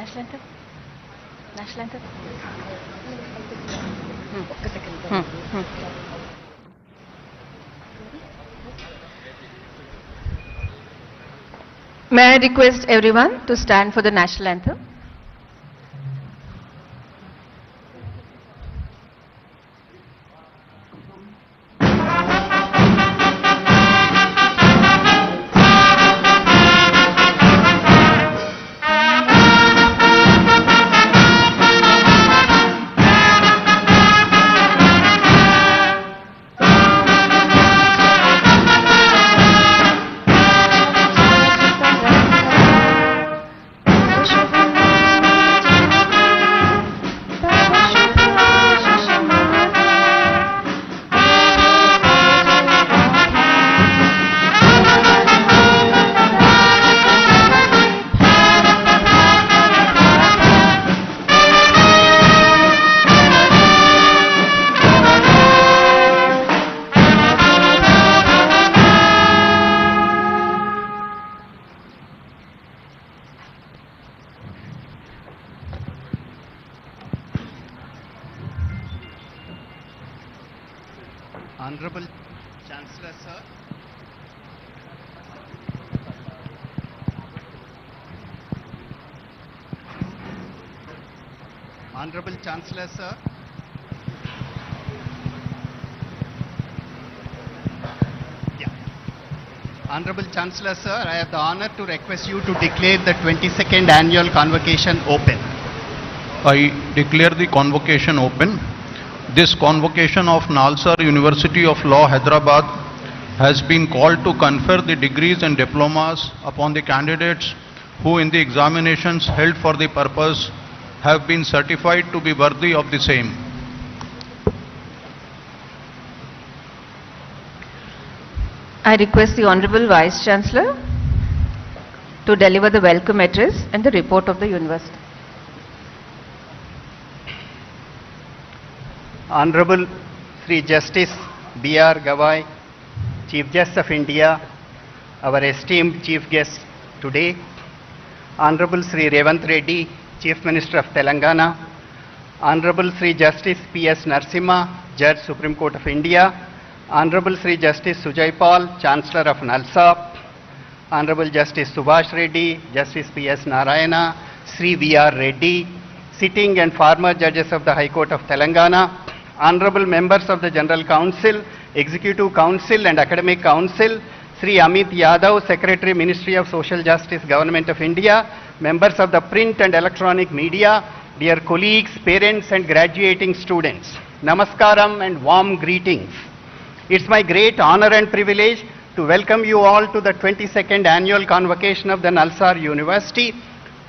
National anthem? National anthem? May I request everyone to stand for the national anthem? Honorable Chancellor, sir. Honorable Chancellor, sir. Yeah. Honorable Chancellor, sir, I have the honor to request you to declare the 22nd annual convocation open. I declare the convocation open. This convocation of Nalsar University of Law, Hyderabad has been called to confer the degrees and diplomas upon the candidates who in the examinations held for the purpose have been certified to be worthy of the same. I request the Honorable Vice Chancellor to deliver the welcome address and the report of the University. Honorable Sri Justice B.R. Gawai, Chief Justice of India, our esteemed Chief Guest today, Honorable Sri Revanth Reddy, Chief Minister of Telangana, Honorable Sri Justice P.S. Narasimha, Judge Supreme Court of India, Honorable Sri Justice Sujay Paul, Chancellor of NALSA, Honorable Justice Subhash Reddy, Justice P.S. Narayana, Sri V.R. Reddy, sitting and former judges of the High Court of Telangana, Honorable members of the General Council, Executive Council and Academic Council, Sri Amit Yadav, Secretary, Ministry of Social Justice, Government of India, members of the print and electronic media, dear colleagues, parents and graduating students, Namaskaram and warm greetings. It's my great honor and privilege to welcome you all to the 22nd annual convocation of the Nalsar University.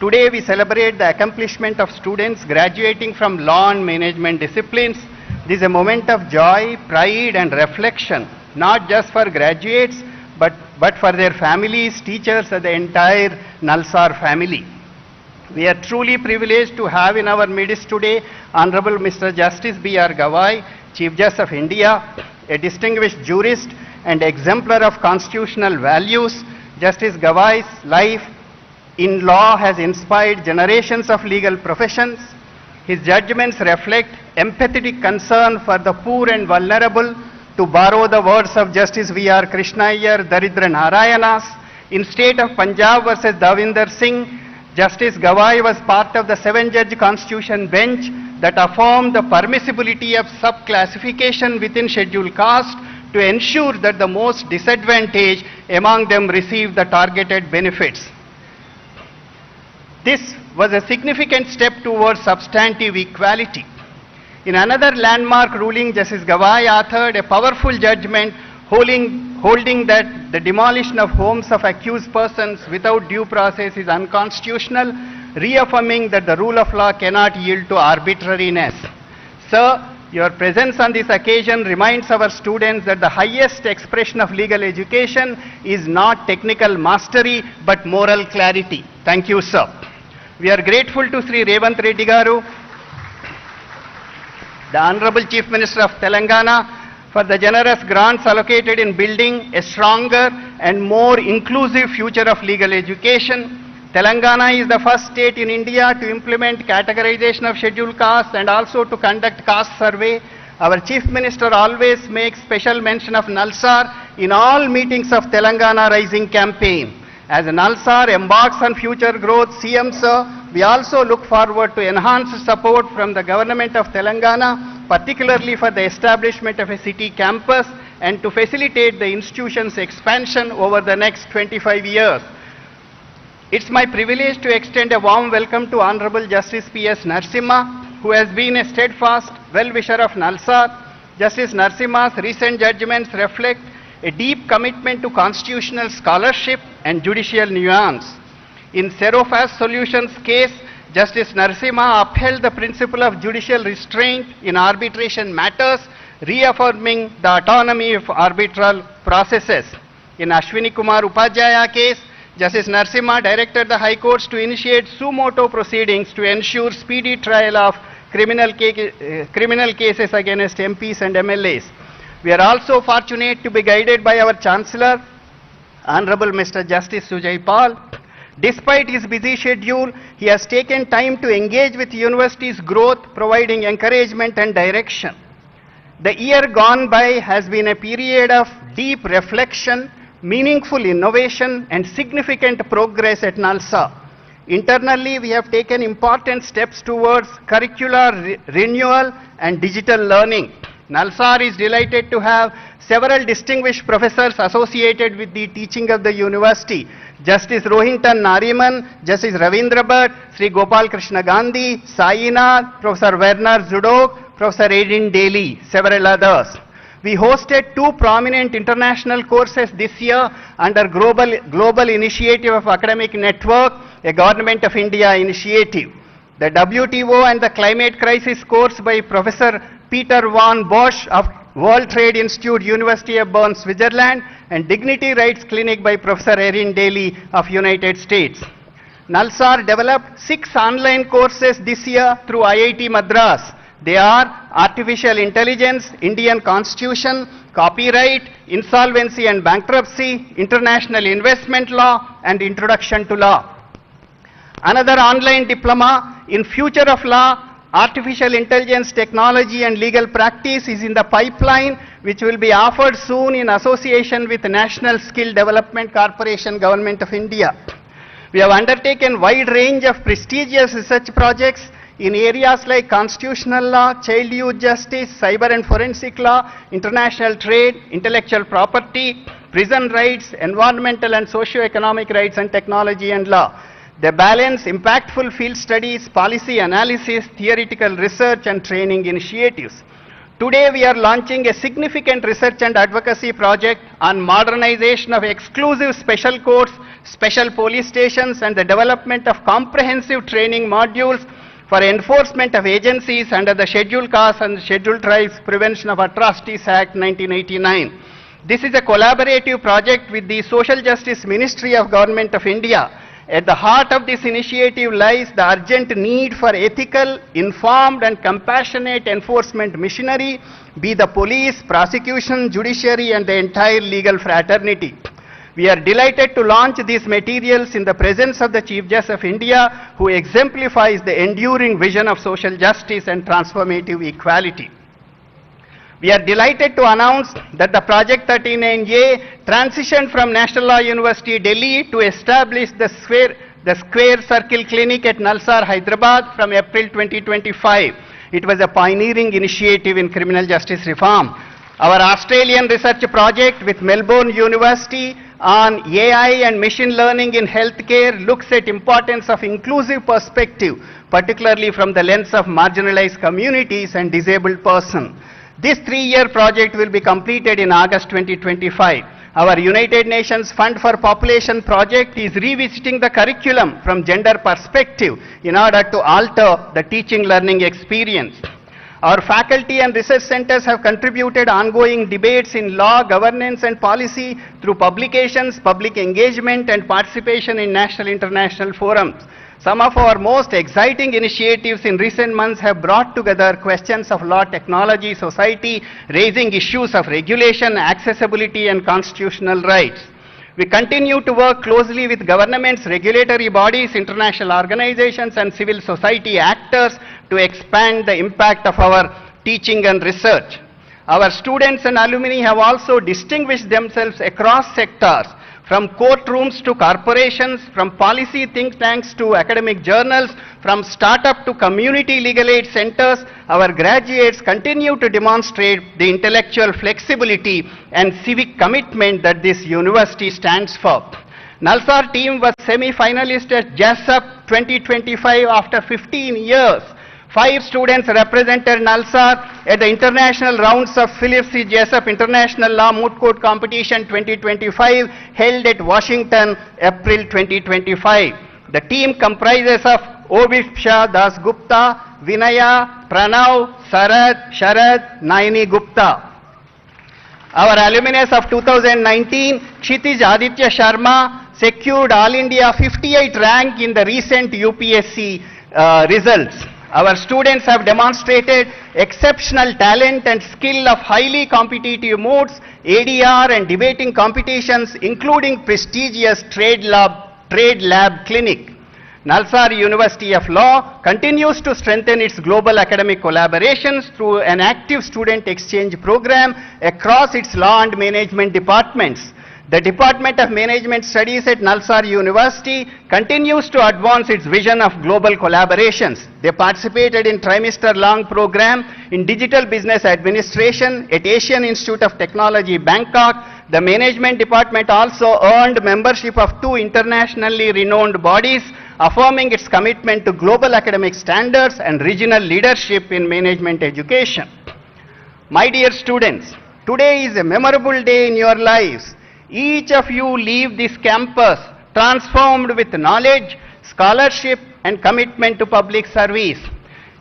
Today we celebrate the accomplishment of students graduating from law and management disciplines. This is a moment of joy, pride and reflection, not just for graduates, but for their families, teachers and the entire Nalsar family. We are truly privileged to have in our midst today Honorable Mr. Justice B.R. Gawai, Chief Justice of India, a distinguished jurist and exemplar of constitutional values. Justice Gawai's life in law has inspired generations of legal professions. His judgments reflect empathetic concern for the poor and vulnerable, to borrow the words of Justice V.R. Krishna Iyer, Daridra Narayanas. In state of Punjab versus Davinder Singh, Justice Gawai was part of the 7-judge constitution bench that affirmed the permissibility of sub-classification within scheduled caste to ensure that the most disadvantaged among them receive the targeted benefits. This was a significant step towards substantive equality. In another landmark ruling, Justice Gawai authored a powerful judgment holding that the demolition of homes of accused persons without due process is unconstitutional, reaffirming that the rule of law cannot yield to arbitrariness. Sir, your presence on this occasion reminds our students that the highest expression of legal education is not technical mastery but moral clarity. Thank you, sir. We are grateful to Sri Revanth Reddy Garu, the Honorable Chief Minister of Telangana, for the generous grants allocated in building a stronger and more inclusive future of legal education. Telangana is the first state in India to implement categorization of scheduled castes and also to conduct caste survey. Our Chief Minister always makes special mention of Nalsar in all meetings of Telangana Rising campaign. As Nalsar embarks on future growth, CM sir, we also look forward to enhanced support from the government of Telangana, particularly for the establishment of a city campus and to facilitate the institution's expansion over the next 25 years. It's my privilege to extend a warm welcome to Honorable Justice P.S. Narasimha, who has been a steadfast well-wisher of Nalsar. Justice Narasimha's recent judgments reflect a deep commitment to constitutional scholarship and judicial nuance. In Serofas Solutions case, Justice Narasimha upheld the principle of judicial restraint in arbitration matters, reaffirming the autonomy of arbitral processes. In Ashwini Kumar Upadhyaya case, Justice Narasimha directed the High Courts to initiate suo motu proceedings to ensure speedy trial of criminal cases against MPs and MLAs. We are also fortunate to be guided by our Chancellor, Honorable Mr. Justice Sujay Paul. Despite his busy schedule, he has taken time to engage with the university's growth, providing encouragement and direction. The year gone by has been a period of deep reflection, meaningful innovation, and significant progress at Nalsar. Internally, we have taken important steps towards curricular renewal and digital learning. Nalsar is delighted to have several distinguished professors associated with the teaching of the university. Justice Rohinton Nariman, Justice Ravindra Bhatt, Sri Gopal Krishna Gandhi, Sainath, Professor Werner Zudok, Professor Aiden Daly, several others. We hosted 2 prominent international courses this year under Global Initiative of Academic Network, a Government of India initiative. The WTO and the Climate Crisis course by Professor Peter von Bosch of World Trade Institute, University of Bern, Switzerland, and Dignity Rights Clinic by Professor Erin Daly of United States. Nalsar developed 6 online courses this year through IIT Madras. They are Artificial Intelligence, Indian Constitution, Copyright, Insolvency and Bankruptcy, International Investment Law, and Introduction to Law. Another online diploma in Future of Law, Artificial Intelligence Technology and Legal Practice is in the pipeline, which will be offered soon in association with the National Skill Development Corporation, Government of India. We have undertaken wide range of prestigious research projects in areas like constitutional law, child youth justice, cyber and forensic law, international trade, intellectual property, prison rights, environmental and socio-economic rights, and technology and law. They balance impactful field studies, policy analysis, theoretical research, and training initiatives. Today we are launching a significant research and advocacy project on modernization of exclusive special courts, special police stations, and the development of comprehensive training modules for enforcement of agencies under the Scheduled Castes and Scheduled Tribes Prevention of Atrocities Act 1989. This is a collaborative project with the Social Justice Ministry of Government of India. At the heart of this initiative lies the urgent need for ethical, informed, and compassionate enforcement machinery, be the police, prosecution, judiciary, and the entire legal fraternity. We are delighted to launch these materials in the presence of the Chief Justice of India, who exemplifies the enduring vision of social justice and transformative equality. We are delighted to announce that the Project 39A transitioned from National Law University, Delhi to establish the Square Circle Clinic at Nalsar, Hyderabad from April 2025. It was a pioneering initiative in criminal justice reform. Our Australian research project with Melbourne University on AI and machine learning in healthcare looks at importance of inclusive perspective, particularly from the lens of marginalized communities and disabled persons. This 3-year project will be completed in August 2025. Our United Nations Fund for Population project is revisiting the curriculum from gender perspective in order to alter the teaching learning experience. Our faculty and research centers have contributed ongoing debates in law, governance, and policy through publications, public engagement, and participation in national international forums. Some of our most exciting initiatives in recent months have brought together questions of law, technology, society, raising issues of regulation, accessibility, and constitutional rights. We continue to work closely with governments, regulatory bodies, international organizations, and civil society actors to expand the impact of our teaching and research. Our students and alumni have also distinguished themselves across sectors, from courtrooms to corporations, from policy think tanks to academic journals, from startup to community legal aid centers. Our graduates continue to demonstrate the intellectual flexibility and civic commitment that this university stands for. Nalsar team was semi-finalist at JASSUP 2025 after 15 years. 5 students represented Nalsar at the international rounds of Philip C. Jessup International Law Moot Court Competition 2025 held at Washington, April 2025. The team comprises of Obipsha Das Gupta, Vinaya, Pranav, Sharad, Naini Gupta. Our alumnus of 2019, Kshitij Aditya Sharma, secured All India 58 rank in the recent UPSC results. Our students have demonstrated exceptional talent and skill of highly competitive modes, ADR and debating competitions, including prestigious trade lab clinic. Nalsar University of Law continues to strengthen its global academic collaborations through an active student exchange program across its law and management departments. The Department of Management Studies at Nalsar University continues to advance its vision of global collaborations. They participated in trimester-long program in Digital Business Administration at Asian Institute of Technology, Bangkok. The Management Department also earned membership of 2 internationally renowned bodies, affirming its commitment to global academic standards and regional leadership in management education. My dear students, today is a memorable day in your lives. Each of you leave this campus transformed with knowledge, scholarship, and commitment to public service.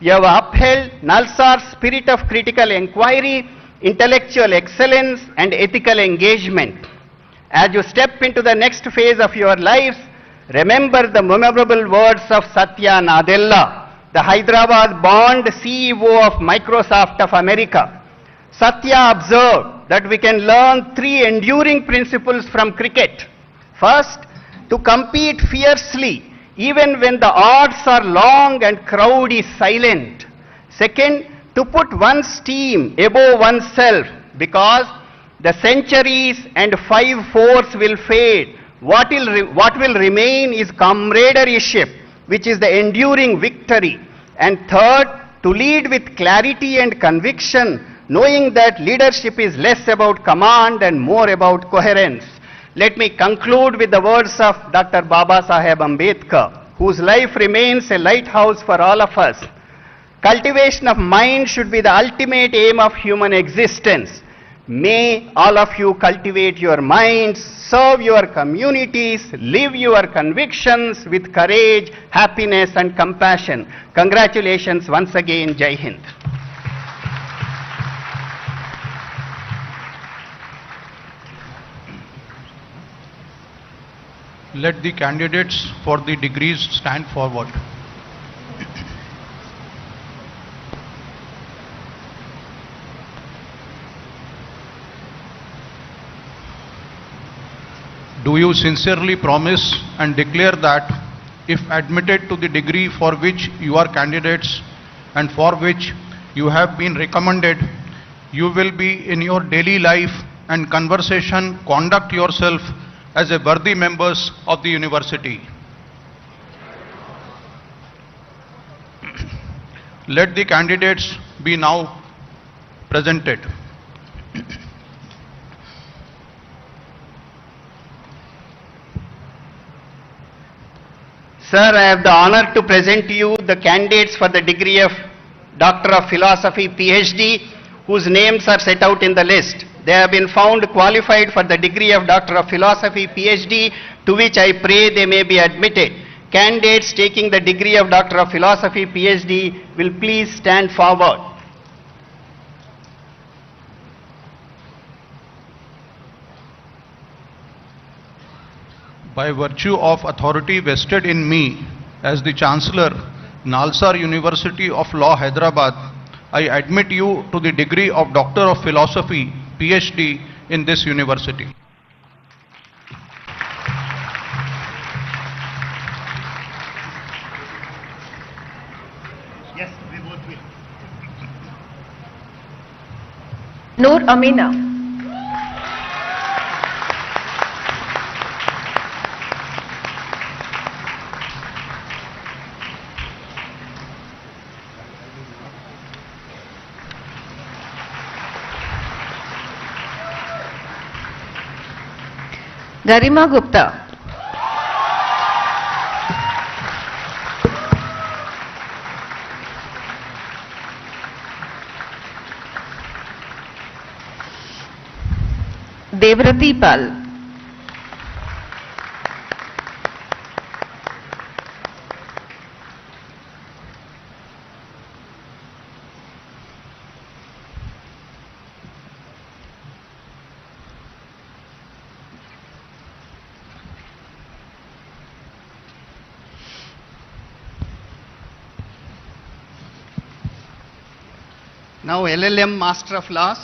You have upheld Nalsar's spirit of critical inquiry, intellectual excellence, and ethical engagement. As you step into the next phase of your lives, remember the memorable words of Satya Nadella, the Hyderabad-born CEO of Microsoft of America. Satya observed that we can learn 3 enduring principles from cricket. First, to compete fiercely even when the odds are long and crowd is silent. Second, to put one's team above oneself, because the centuries and 5 fours will fade. What will remain is camaraderie, which is the enduring victory. And third, to lead with clarity and conviction, knowing that leadership is less about command and more about coherence. Let me conclude with the words of Dr. Baba Saheb Ambedkar, whose life remains a lighthouse for all of us. Cultivation of mind should be the ultimate aim of human existence. May all of you cultivate your minds, serve your communities, live your convictions with courage, happiness, and compassion. Congratulations once again. Jai Hind. Let the candidates for the degrees stand forward. Do you sincerely promise and declare that if admitted to the degree for which you are candidates and for which you have been recommended, you will be in your daily life and conversation conduct yourself as a worthy members of the university? Let the candidates be now presented. Sir, I have the honor to present to you the candidates for the degree of Doctor of Philosophy, PhD, whose names are set out in the list. They have been found qualified for the degree of Doctor of Philosophy, PhD, to which I pray they may be admitted. Candidates taking the degree of Doctor of Philosophy, PhD will please stand forward. By virtue of authority vested in me as the Chancellor, Nalsar University of Law, Hyderabad, I admit you to the degree of Doctor of Philosophy, PhD in this university. We both will. Noor Amina. Garima Gupta. Devrati Pal. Now LLM Master of Laws.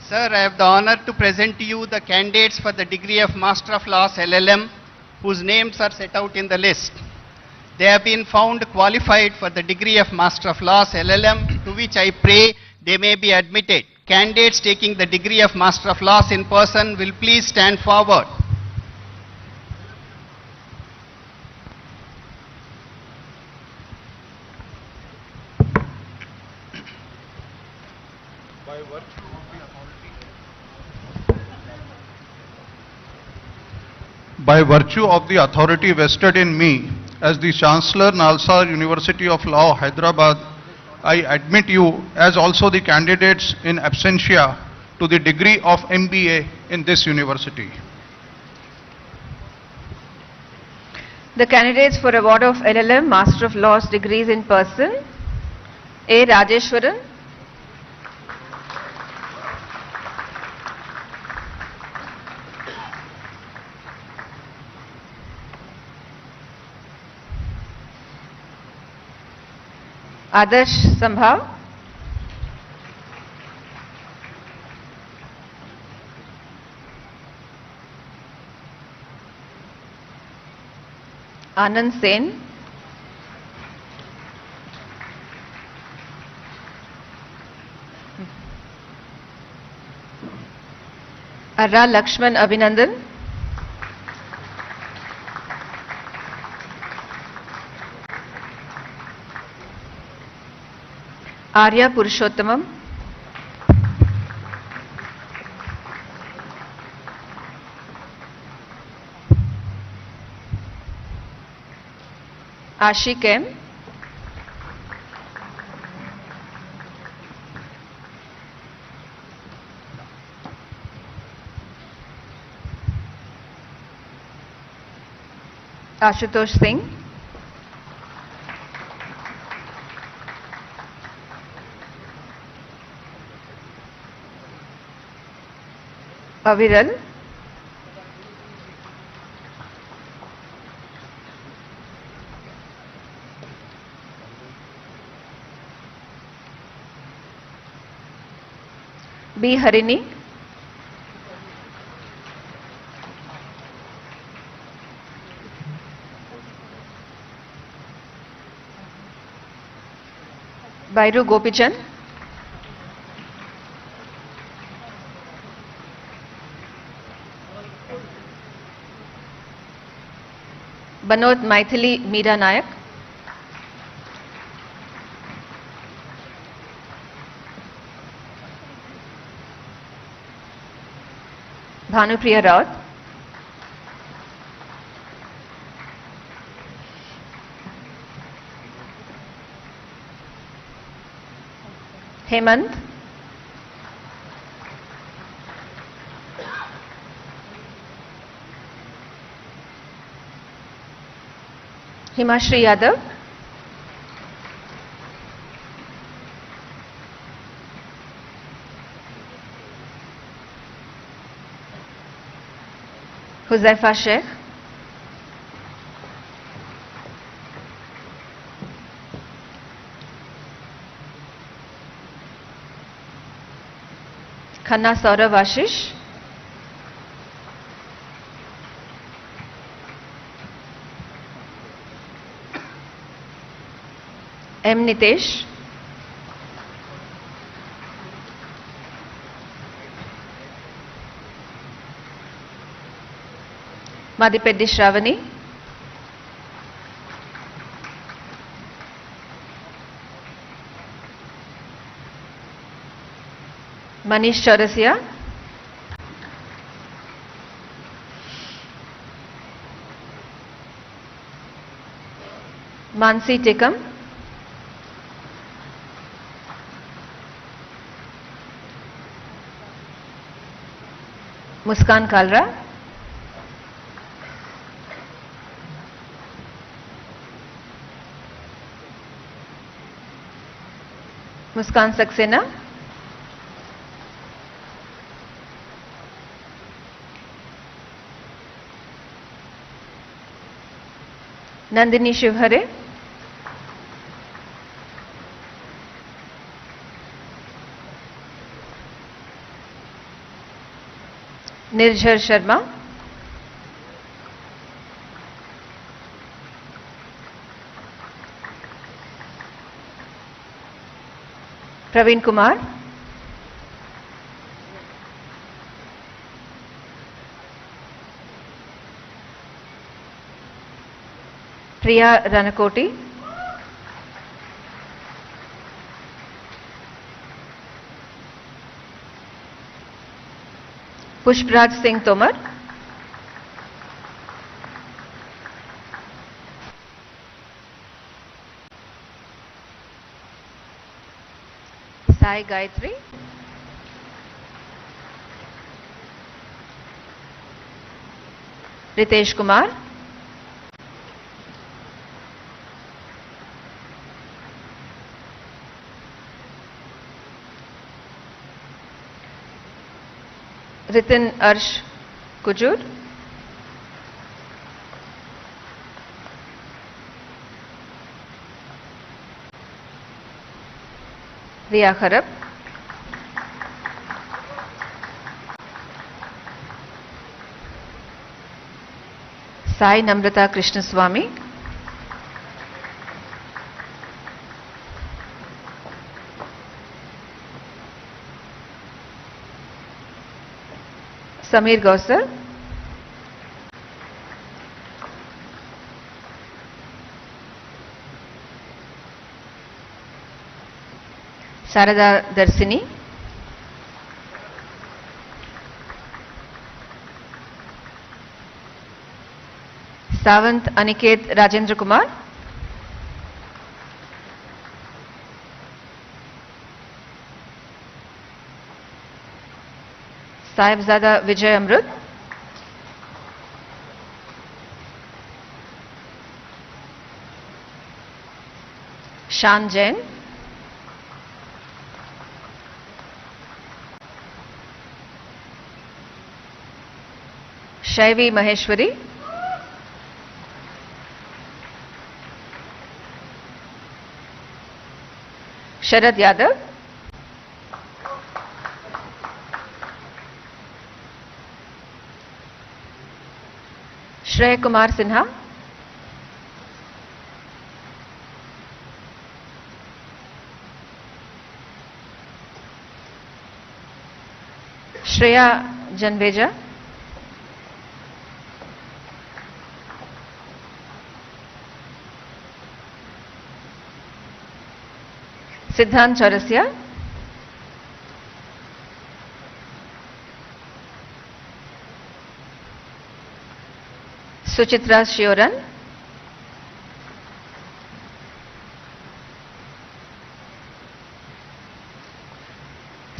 Sir, I have the honor to present to you the candidates for the degree of Master of Laws LLM, whose names are set out in the list. They have been found qualified for the degree of Master of Laws LLM, to which I pray they may be admitted. Candidates taking the degree of Master of Laws in person will please stand forward. By virtue of the authority vested in me as the Chancellor, Nalsar University of Law, Hyderabad, I admit you as also the candidates in absentia to the degree of MBA in this university. The candidates for award of LLM Master of Laws degrees in person: A. Rajeshwaran, Adarsh Sambhav, Anand Sen, Arra Lakshman Abhinandan, Arya Purushottamam, Ashik M, Ashutosh Singh, Aviral, B. Harini, Bairu Gopichand, Banod Maithili Meera Nayak, Bhanupriya Raut, Hemant, Himashri Yadav, Huzaifa Sheikh, Khanna Saurav Ashish, M. Nitesh, Madipeddi Shravani, Manish Chaurasia, Mansi Tikam, Muskan Kalra, Muskan Saxena, Nandini Shivhare, Nirjhar Sharma, Praveen Kumar, Priya Ranakoti, Pushpraj Singh Tomar, Sai Gayatri, Ritesh Kumar, Ritin Arsh Kujur, Riya Kharab, Sai Namrata Krishnaswamy, Samir Gausar, Sarada Darsini, Savant Aniket Rajendra Kumar, Sahibzada Vijay Amrut, Shan Jain, Shaivi Maheshwari, Sharad Yadav, Shreya Kumar Sinha, Shreya Janveja, Siddhant Chaurasia, Suchitra Shioran,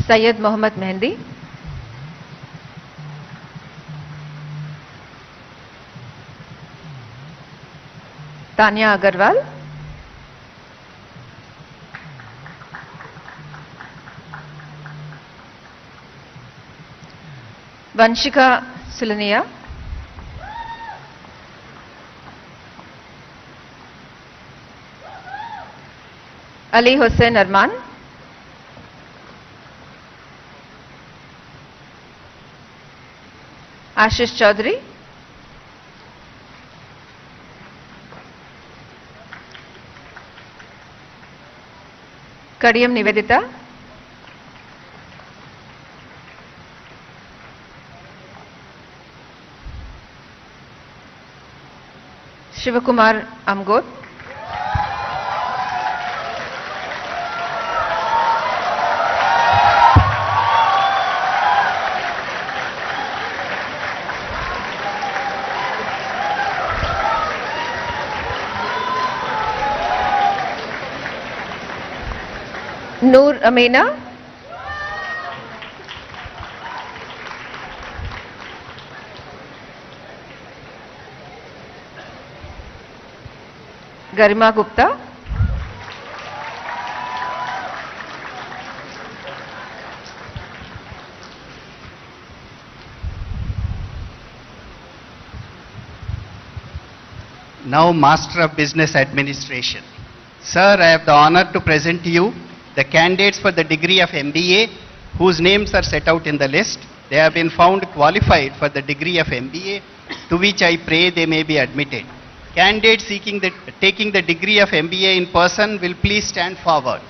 Syed Mohammad Mehndi, Tanya Agarwal, Vanshika Sulania, Ali Hussain Arman, Ashish Chaudhary, Kadiyam Nivedita, Shivakumar Amgod, Noor Amina, Garima Gupta, Now Master of Business Administration. Sir, I have the honor to present to you the candidates for the degree of MBA whose names are set out in the list. They have been found qualified for the degree of MBA, to which I pray they may be admitted. Candidates taking the degree of MBA in person will please stand forward.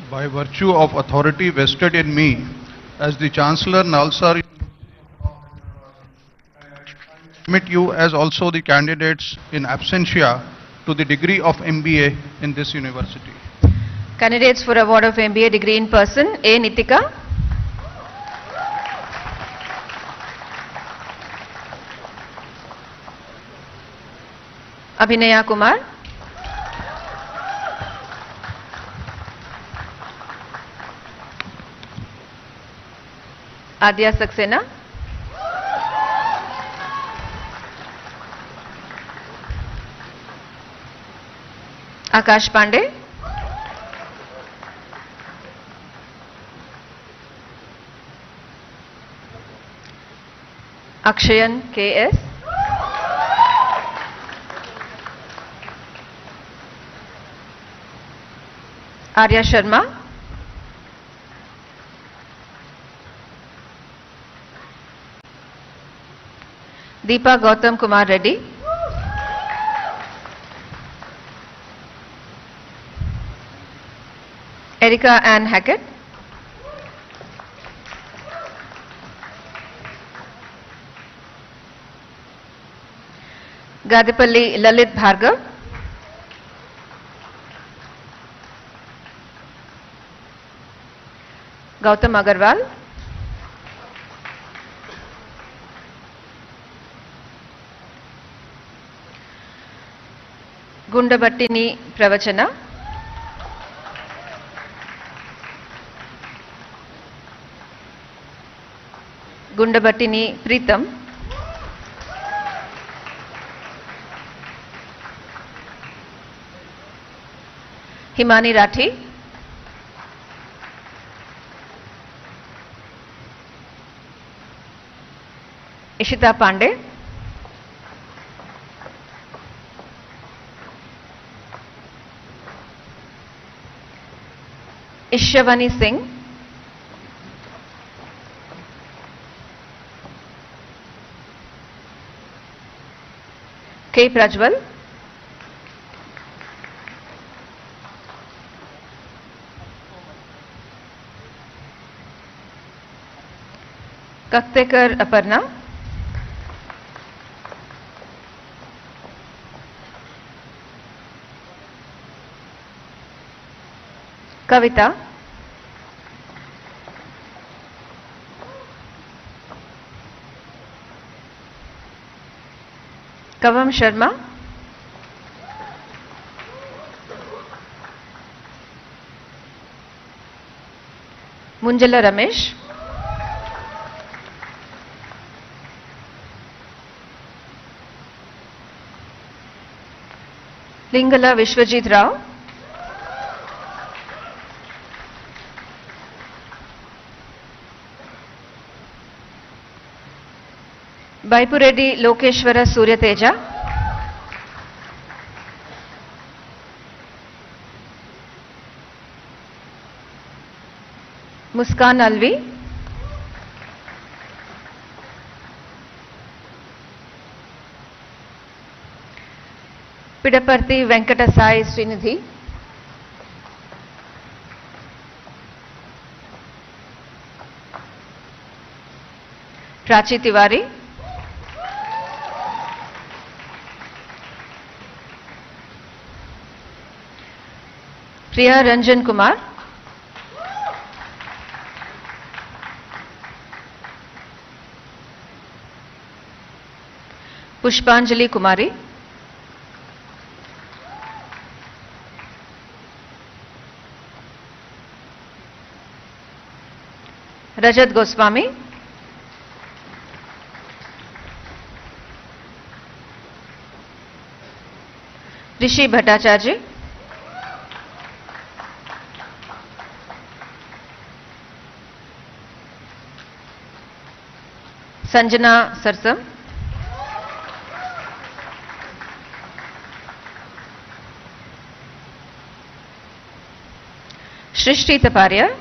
By virtue of authority vested in me as the Chancellor Nalsar, I admit you as also the candidates in absentia to the degree of MBA in this university. candidates for award of MBA degree in person, A. Nitika, Abhinaya Kumar, Adya Saxena, Akash Pandey, Akshayan K.S., Arya Sharma, Deepa Gautam Kumar Reddy, Erica Ann Hackett, Gadipalli Lalit Bhargav, Gautam Agarwal, Gundabattini Pravachana, Gundabattini Preetham, Himani Rathi, Ishita Pandey, Ishavani Singh, K. Prajwal, Kaktekar Aparna, Kavita, Kavam Sharma, Munjala Ramesh, Lingala Vishwajit Rao, Baipureddy Lokeshwara Suryateja, Muskan Alvi, Pidaparthi Venkata Sai Srinidhi. Prachi Tiwari. Priya Ranjan Kumar. Pushpanjali Kumari. Rajat Goswami. Rishi Bhattacharya. Sanjana Sarsam. Shrishti Taparia.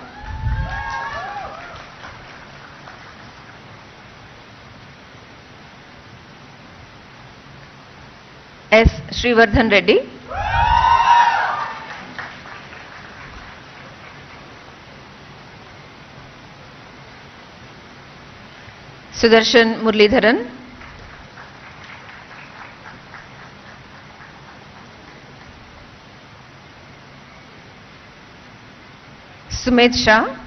S. Revanth Reddy. Sudarshan Murlidharan. Sumit Shah.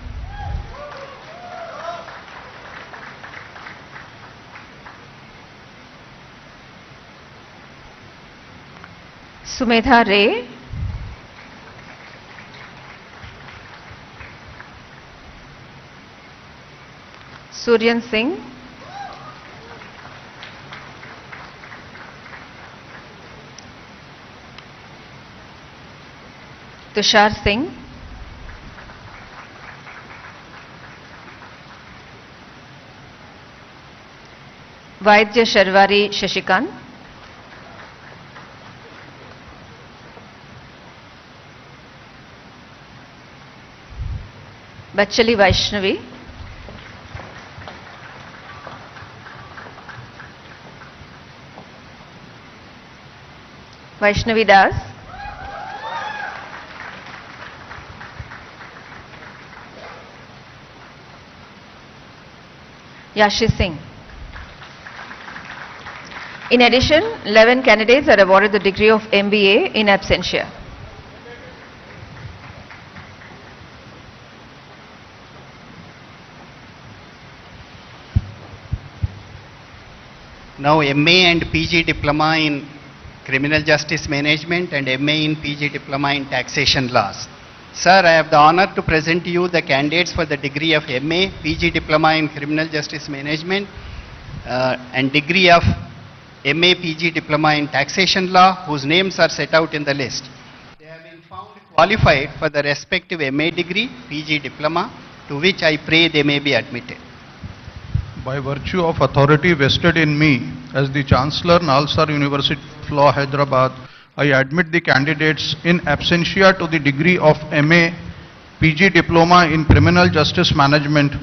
Sumedha Ray. Suryan Singh. Tushar Singh. Vaidya Sharwari Shashikant. Bachali Vaishnavi. Vaishnavi Das. Yashi Singh. In addition, 11 candidates are awarded the degree of MBA in absentia. Now MA and PG Diploma in Criminal Justice Management and MA in PG Diploma in Taxation Laws. Sir, I have the honor to present to you the candidates for the degree of MA, PG Diploma in Criminal Justice Management and degree of MA, PG Diploma in Taxation Law, whose names are set out in the list. They have been found qualified for the respective MA degree, PG Diploma, to which I pray they may be admitted. By virtue of authority vested in me as the Chancellor, Nalsar University of Law, Hyderabad, I admit the candidates in absentia to the degree of MA, PG Diploma in Criminal Justice Management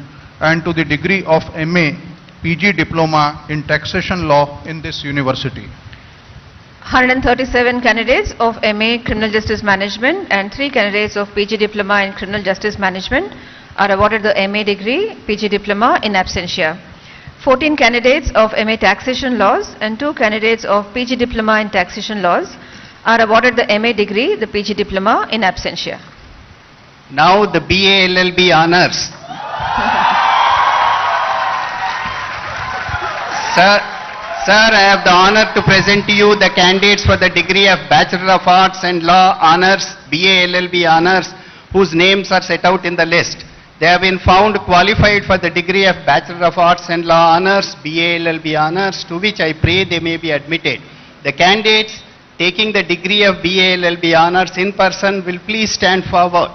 and to the degree of MA, PG Diploma in Taxation Law in this university. 137 candidates of MA Criminal Justice Management and 3 candidates of PG Diploma in Criminal Justice Management are awarded the MA degree, PG Diploma in absentia. 14 candidates of MA Taxation Laws and 2 candidates of PG Diploma in Taxation Laws are awarded the MA degree, the PG Diploma in absentia. Now the BA LLB honors. Sir, I have the honor to present to you the candidates for the degree of Bachelor of Arts and Law Honors, BA LLB Honors, whose names are set out in the list. They have been found qualified for the degree of Bachelor of Arts and Law Honors, BA LLB Honors, to which I pray they may be admitted. The candidates taking the degree of BA LLB Honors in person will please stand forward.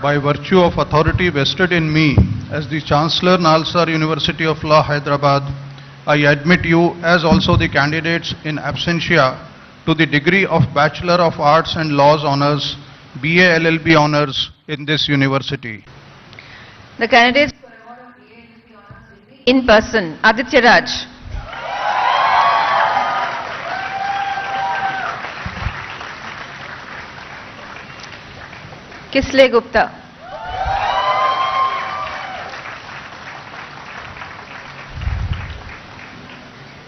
By virtue of authority vested in me as the Chancellor, Nalsar University of Law, Hyderabad, I admit you as also the candidates in absentia to the degree of Bachelor of Arts and Laws Honors, BA LLB Honors in this university. The candidates for award of BA LLB Honors will be in person. Aditya Raj. Kisle Gupta.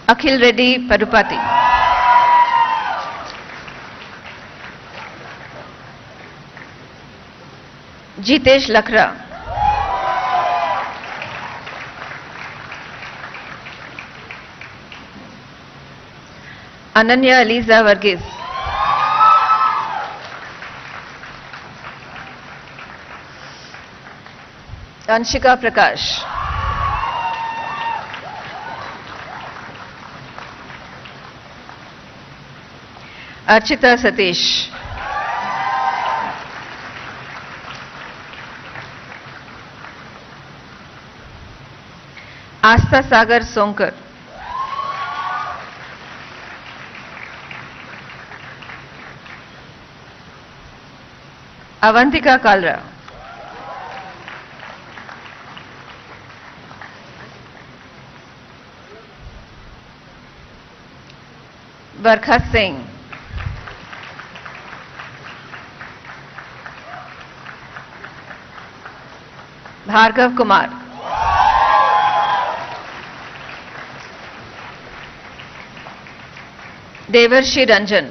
Akhil Reddy Padupati. Jitesh Lakra. Ananya Eliza Varghese. Anshika Prakash. Archita Satish. Astha Sagar Sonkar. Avantika Kalra. Barkha Singh. Bhargav Kumar. Devarshi Ranjan.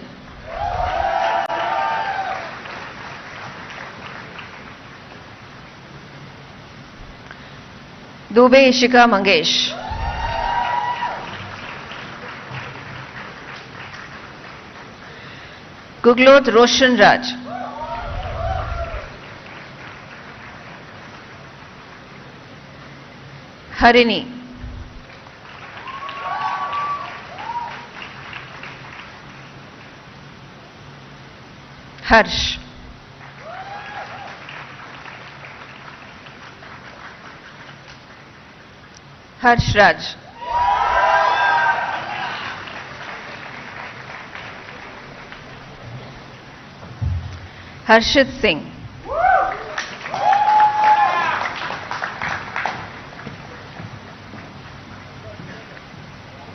Dubey Ishika Mangesh. Guglot Roshan Raj. Harini. Harsh. Harsh Raj. Harshit Singh.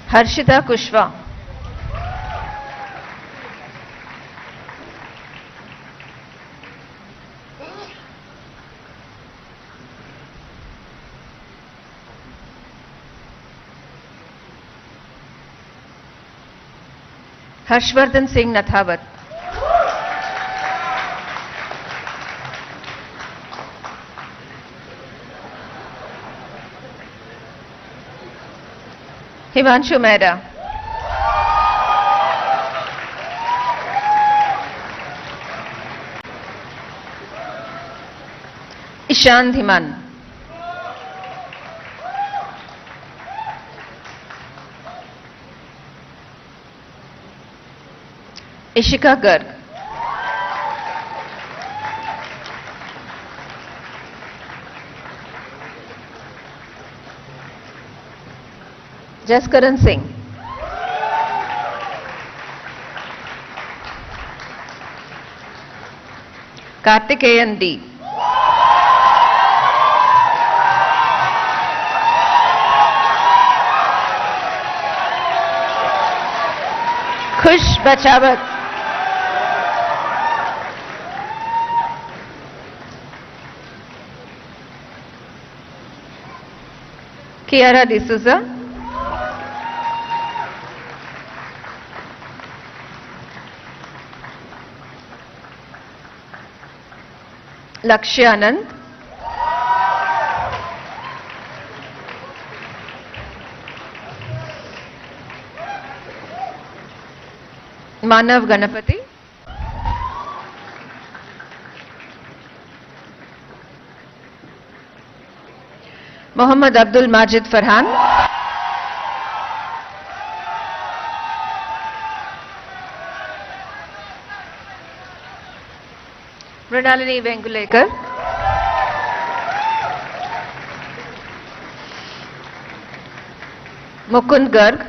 Harshita Kushwa. Harshvardhan Singh Nathawat. Himanshu Mehra. Ishan Dhiman. Ishika Garg. Jaskaran Singh. Kartikeyan D. Khush Bachawat. Kiara D'Souza. Lakshya Anand. Manav Ganapati. Mohammad Abdul Majid Farhan. Mrinalini Vengulekar. Mukund Garg.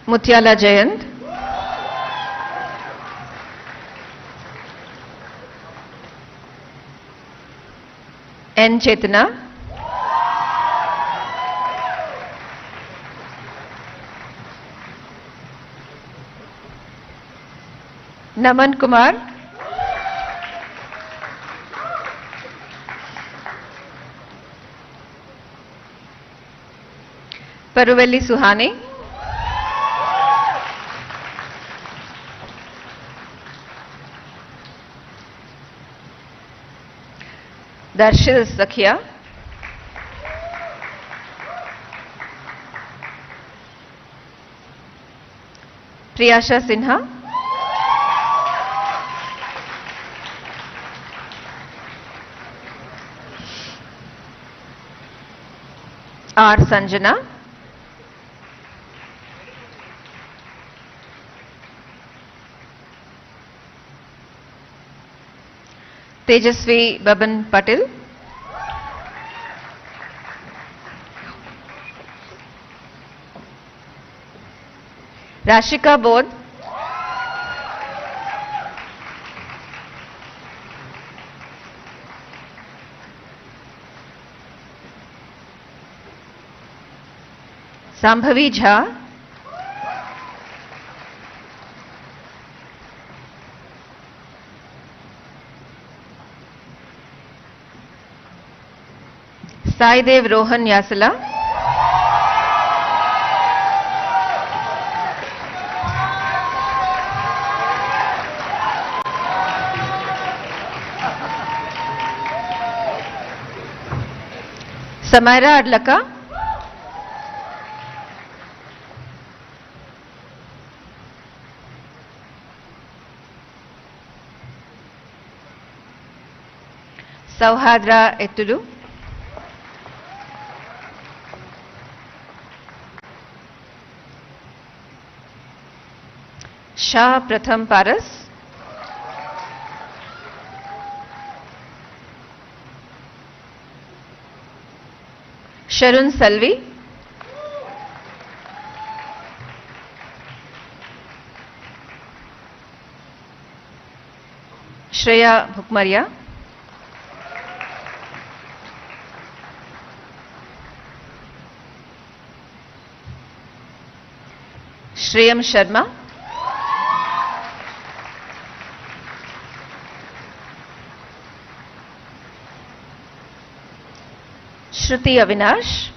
Mutyala Jayant. N. Chetana. Naman Kumar, Paruvelli Suhani, Darshil Sakhia, Priyasha Sinha, R. Sanjana, Tejasvi Baban Patil, Rashika Bodh, Sambhavi Jha, Saidev Rohan Yasala, Samaira Adlaka, Sauhadra Ettulu, Shah Pratham Paras, Sharun Salvi, Shreya Bhukmaria, Shreyam Sharma, Shruti Avinash,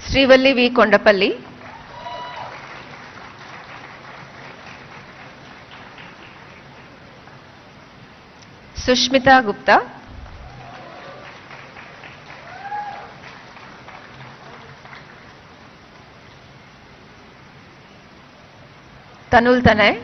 Srivalli V. Kondapalli, Sushmita Gupta, Tanul Tanay,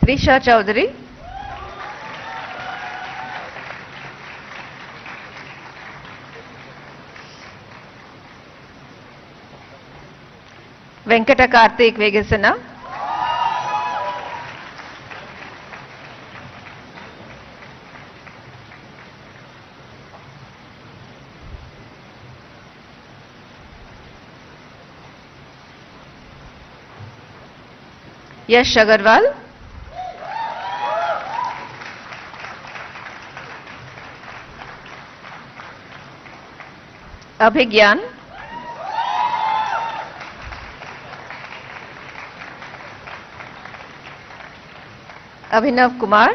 Trisha Chaudhary, Venkata Karthik Vegasana, Yash Agarwal, Abhigyan, Abhinav Kumar,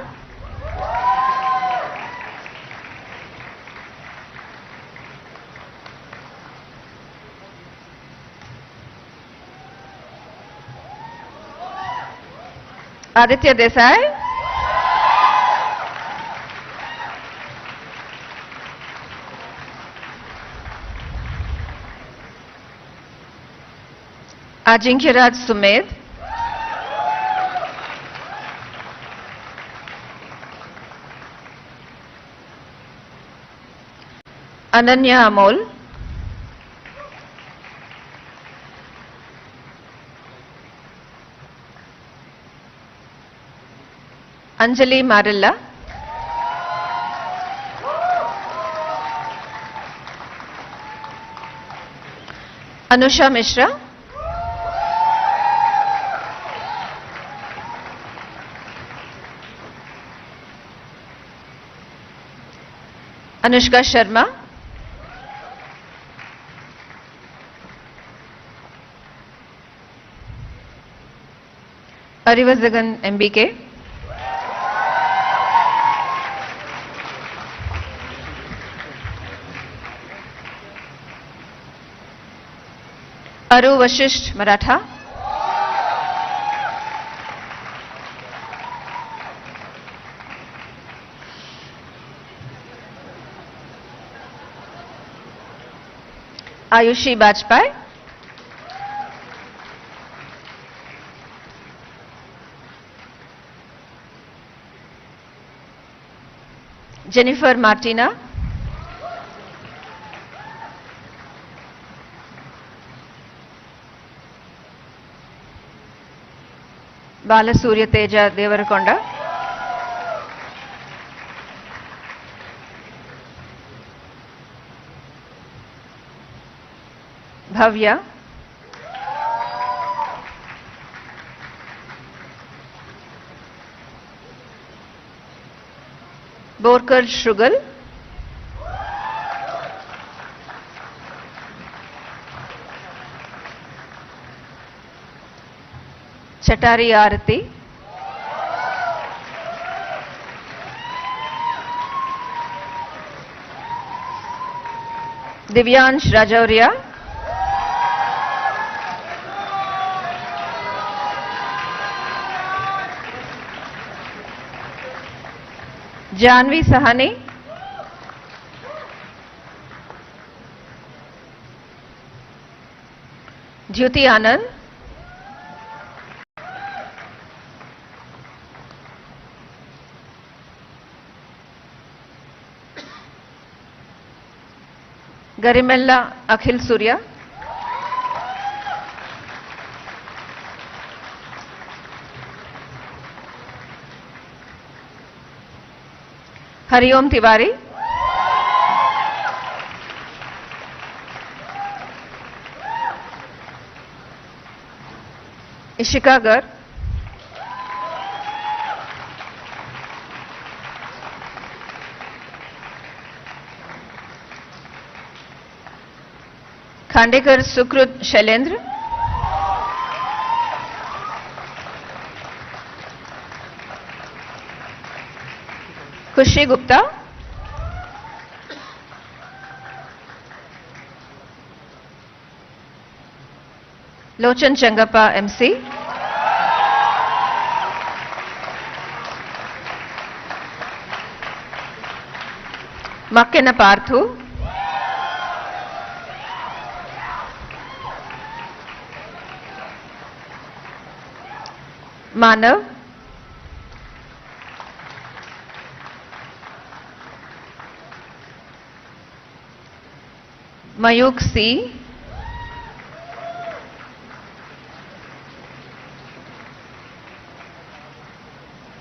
Aditya Desai, Ajinkyraj Sumed, Ananya Amol, Anjali Marilla, Anusha Mishra, Anushka Sharma, Arivazagan MBK, Aru Vashisht Maratha, Ayushi Bajpai, Jennifer Martina, Balasurya Teja Devarakonda, Bhavya, Borkar Shrugal, Chatari Arati, Divyansh Rajauria, Janvi Sahani, Jyoti Anand, Garimella Akhil Surya, Hariom Tiwari, Ishika Gar, Khandekar Sukrut Shailendra, Kushi Gupta, Lochan Changappa MC, Makkena Parthu, Manav, Mayuk C,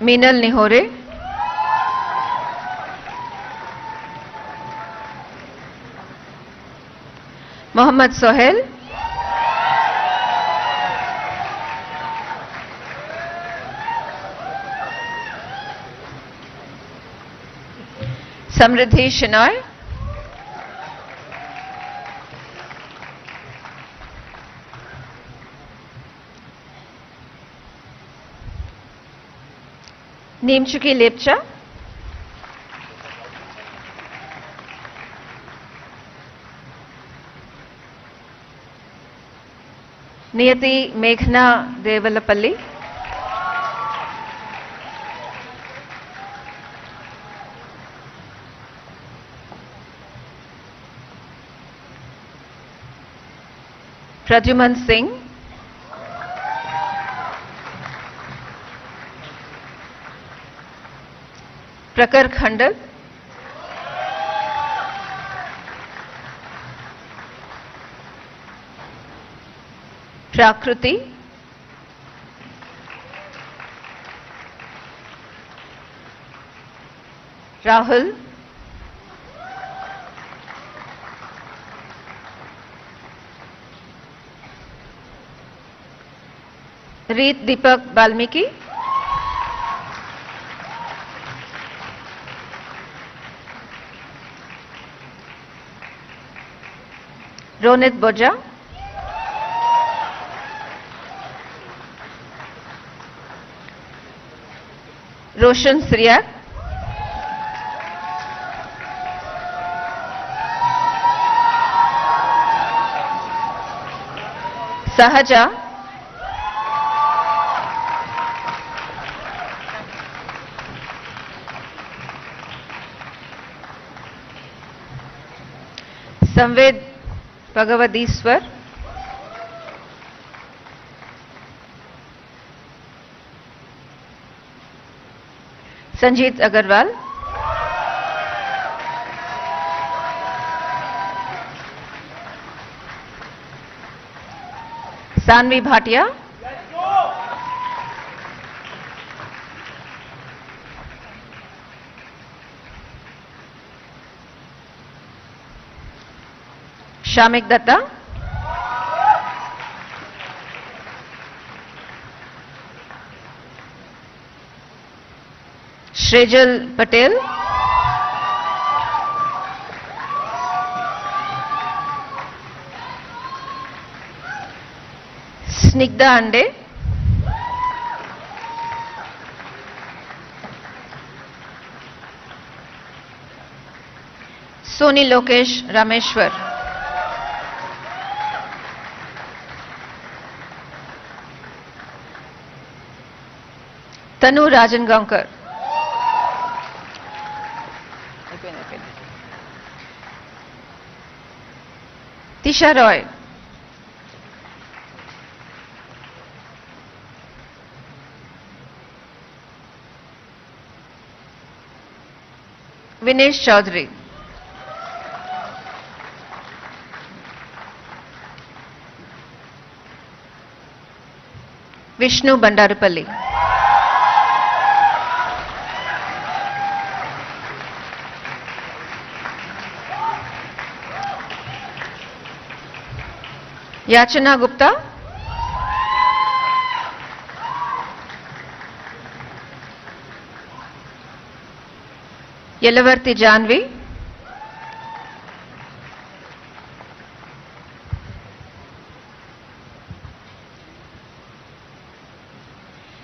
Meenal Nihore, Mohammad Sohail, Samriddhi Shenoy, Neemchuki Lepcha, Niyati Meghna Devalapalli, Pradyuman Singh, Prakar Khandal, Prakruti, Rahul, Reet Deepak Balmiki, Ronit Boja, Roshan Sriyak, Sahaja, Samved Bhagavadiswar, Sanjeet Agarwal, Sanvi Bhatia, Shamik Datta, Shrejal Patel, Snigdha Ande, Soni Lokesh Rameshwar, Tanu Rajan Gaonkar, Tisha Roy, Vinesh Chaudhary, Vishnu Bandarupalli, Yachana Gupta, Yelavarti Janvi,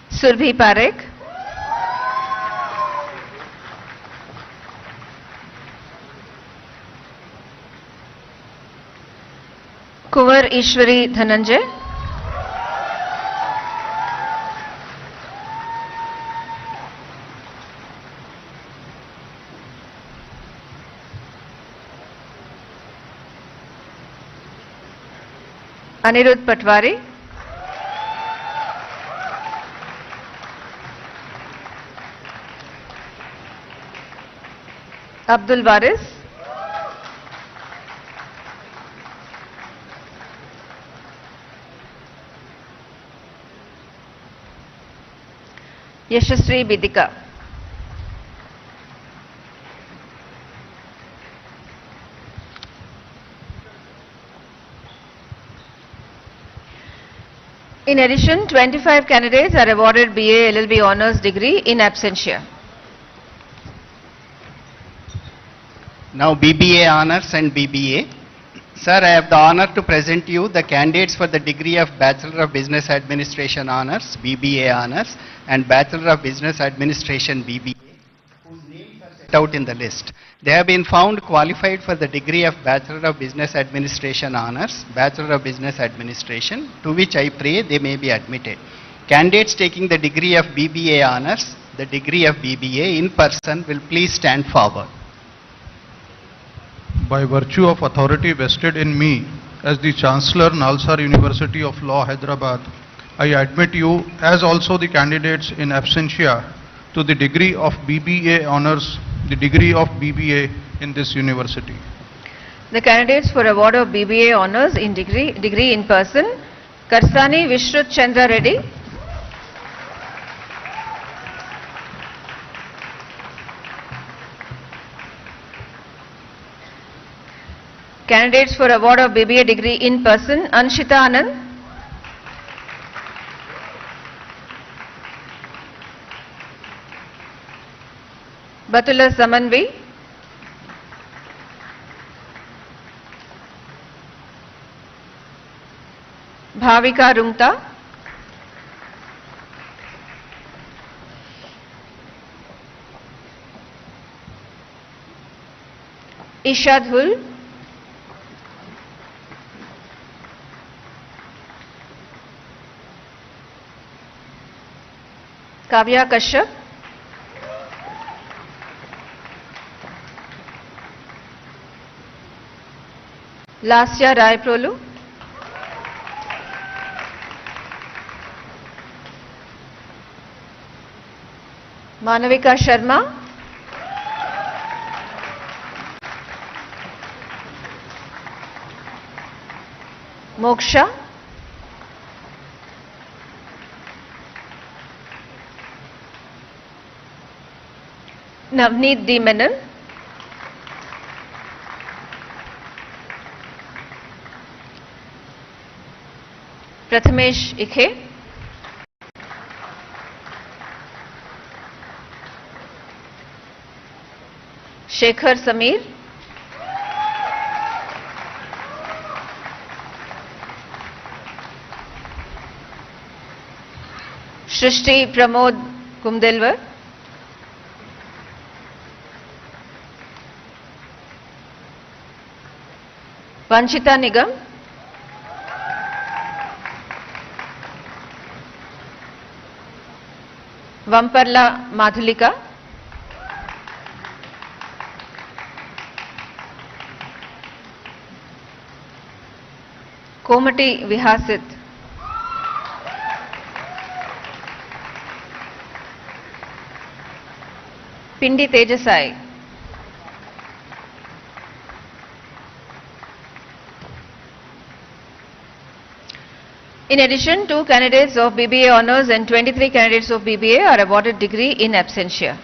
Surbhi Parekh, Kuvar Ishwari Dhananjay, Anirudh Patwari, Abdul Waris, Yashasri Bidika. In addition, 25 candidates are awarded BA LLB Honours degree in absentia. Now BBA Honours and BBA. Sir, I have the honor to present you the candidates for the degree of Bachelor of Business Administration Honours, BBA Honours, and Bachelor of Business Administration, BBA, whose names are set out in the list. They have been found qualified for the degree of Bachelor of Business Administration Honours, Bachelor of Business Administration, to which I pray they may be admitted. Candidates taking the degree of BBA Honours, the degree of BBA in person will please stand forward. By virtue of authority vested in me as the Chancellor, Nalsar University of Law, Hyderabad, I admit you as also the candidates in absentia to the degree of BBA Honours, the degree of BBA in this university. The candidates for award of BBA Honours in degree in person, Karsani Vishrut Chandra Reddy, candidates for award of BBA degree in person, Anshita Anand, Batula Samanvi, Bhavika Rungta, Isha Dhul, Kavya Kashyap, Lasya Rai Prolu, Manavika Sharma, Moksha, Navneet D. Menon, Prathamesh Ikhe, Shekhar Samir, Shrishti Pramod Kumdelwar, Vanchita Nigam, Vamparla Madhulika, Komati Vihasit, Pindi Tejasai, in addition, 2 candidates of BBA Honours and 23 candidates of BBA are awarded degree in absentia.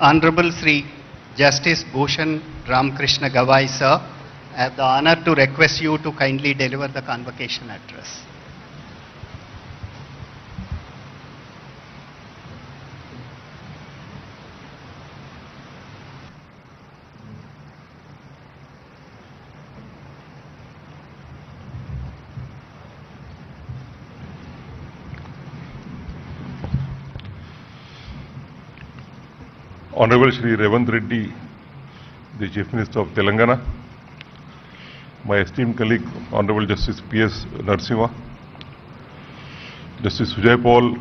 Honorable Sri Justice Bhushan Ramakrishna Gawai, sir, I have the honor to request you to kindly deliver the convocation address. Honorable Shri Revanth Reddy, the Chief Minister of Telangana, my esteemed colleague Honorable Justice P.S. Narasimha, Justice Sujay Paul,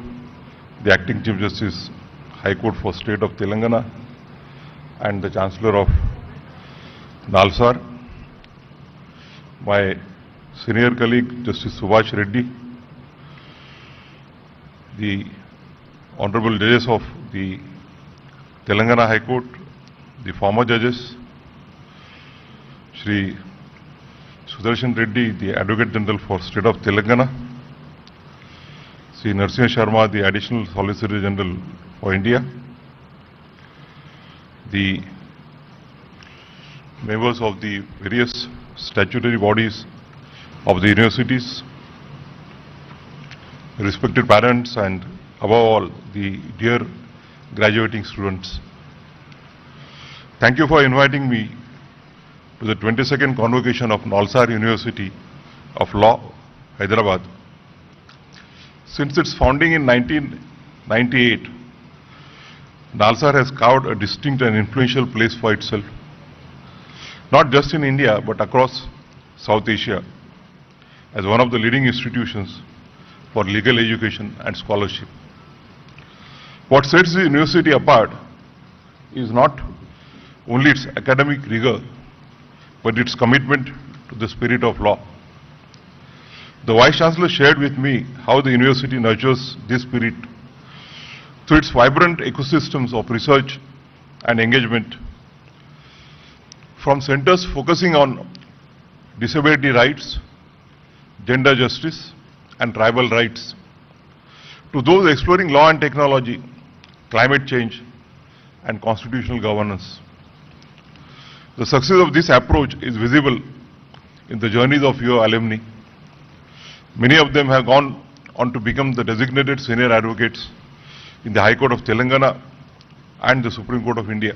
the Acting Chief Justice, High Court for State of Telangana, and the Chancellor of Nalsar, my senior colleague Justice Subhash Reddy, the Honorable Judges of the Telangana High Court, the former judges, Shri Sudarshan Reddy, the Advocate General for State of Telangana, Shri Narasimha Sharma, the Additional Solicitor General for India, the members of the various statutory bodies of the universities, respected parents, and above all, the dear graduating students. Thank you for inviting me to the 22nd convocation of Nalsar University of Law, Hyderabad. Since its founding in 1998, Nalsar has carved a distinct and influential place for itself, not just in India but across South Asia, as one of the leading institutions for legal education and scholarship. What sets the university apart is not only its academic rigor, but its commitment to the spirit of law. The Vice Chancellor shared with me how the university nurtures this spirit through its vibrant ecosystems of research, and engagement, from centers focusing on disability rights, gender justice, and tribal rights, to those exploring law and technology, climate change, and constitutional governance. The success of this approach is visible in the journeys of your alumni. Many of them have gone on to become the designated senior advocates in the High Court of Telangana and the Supreme Court of India.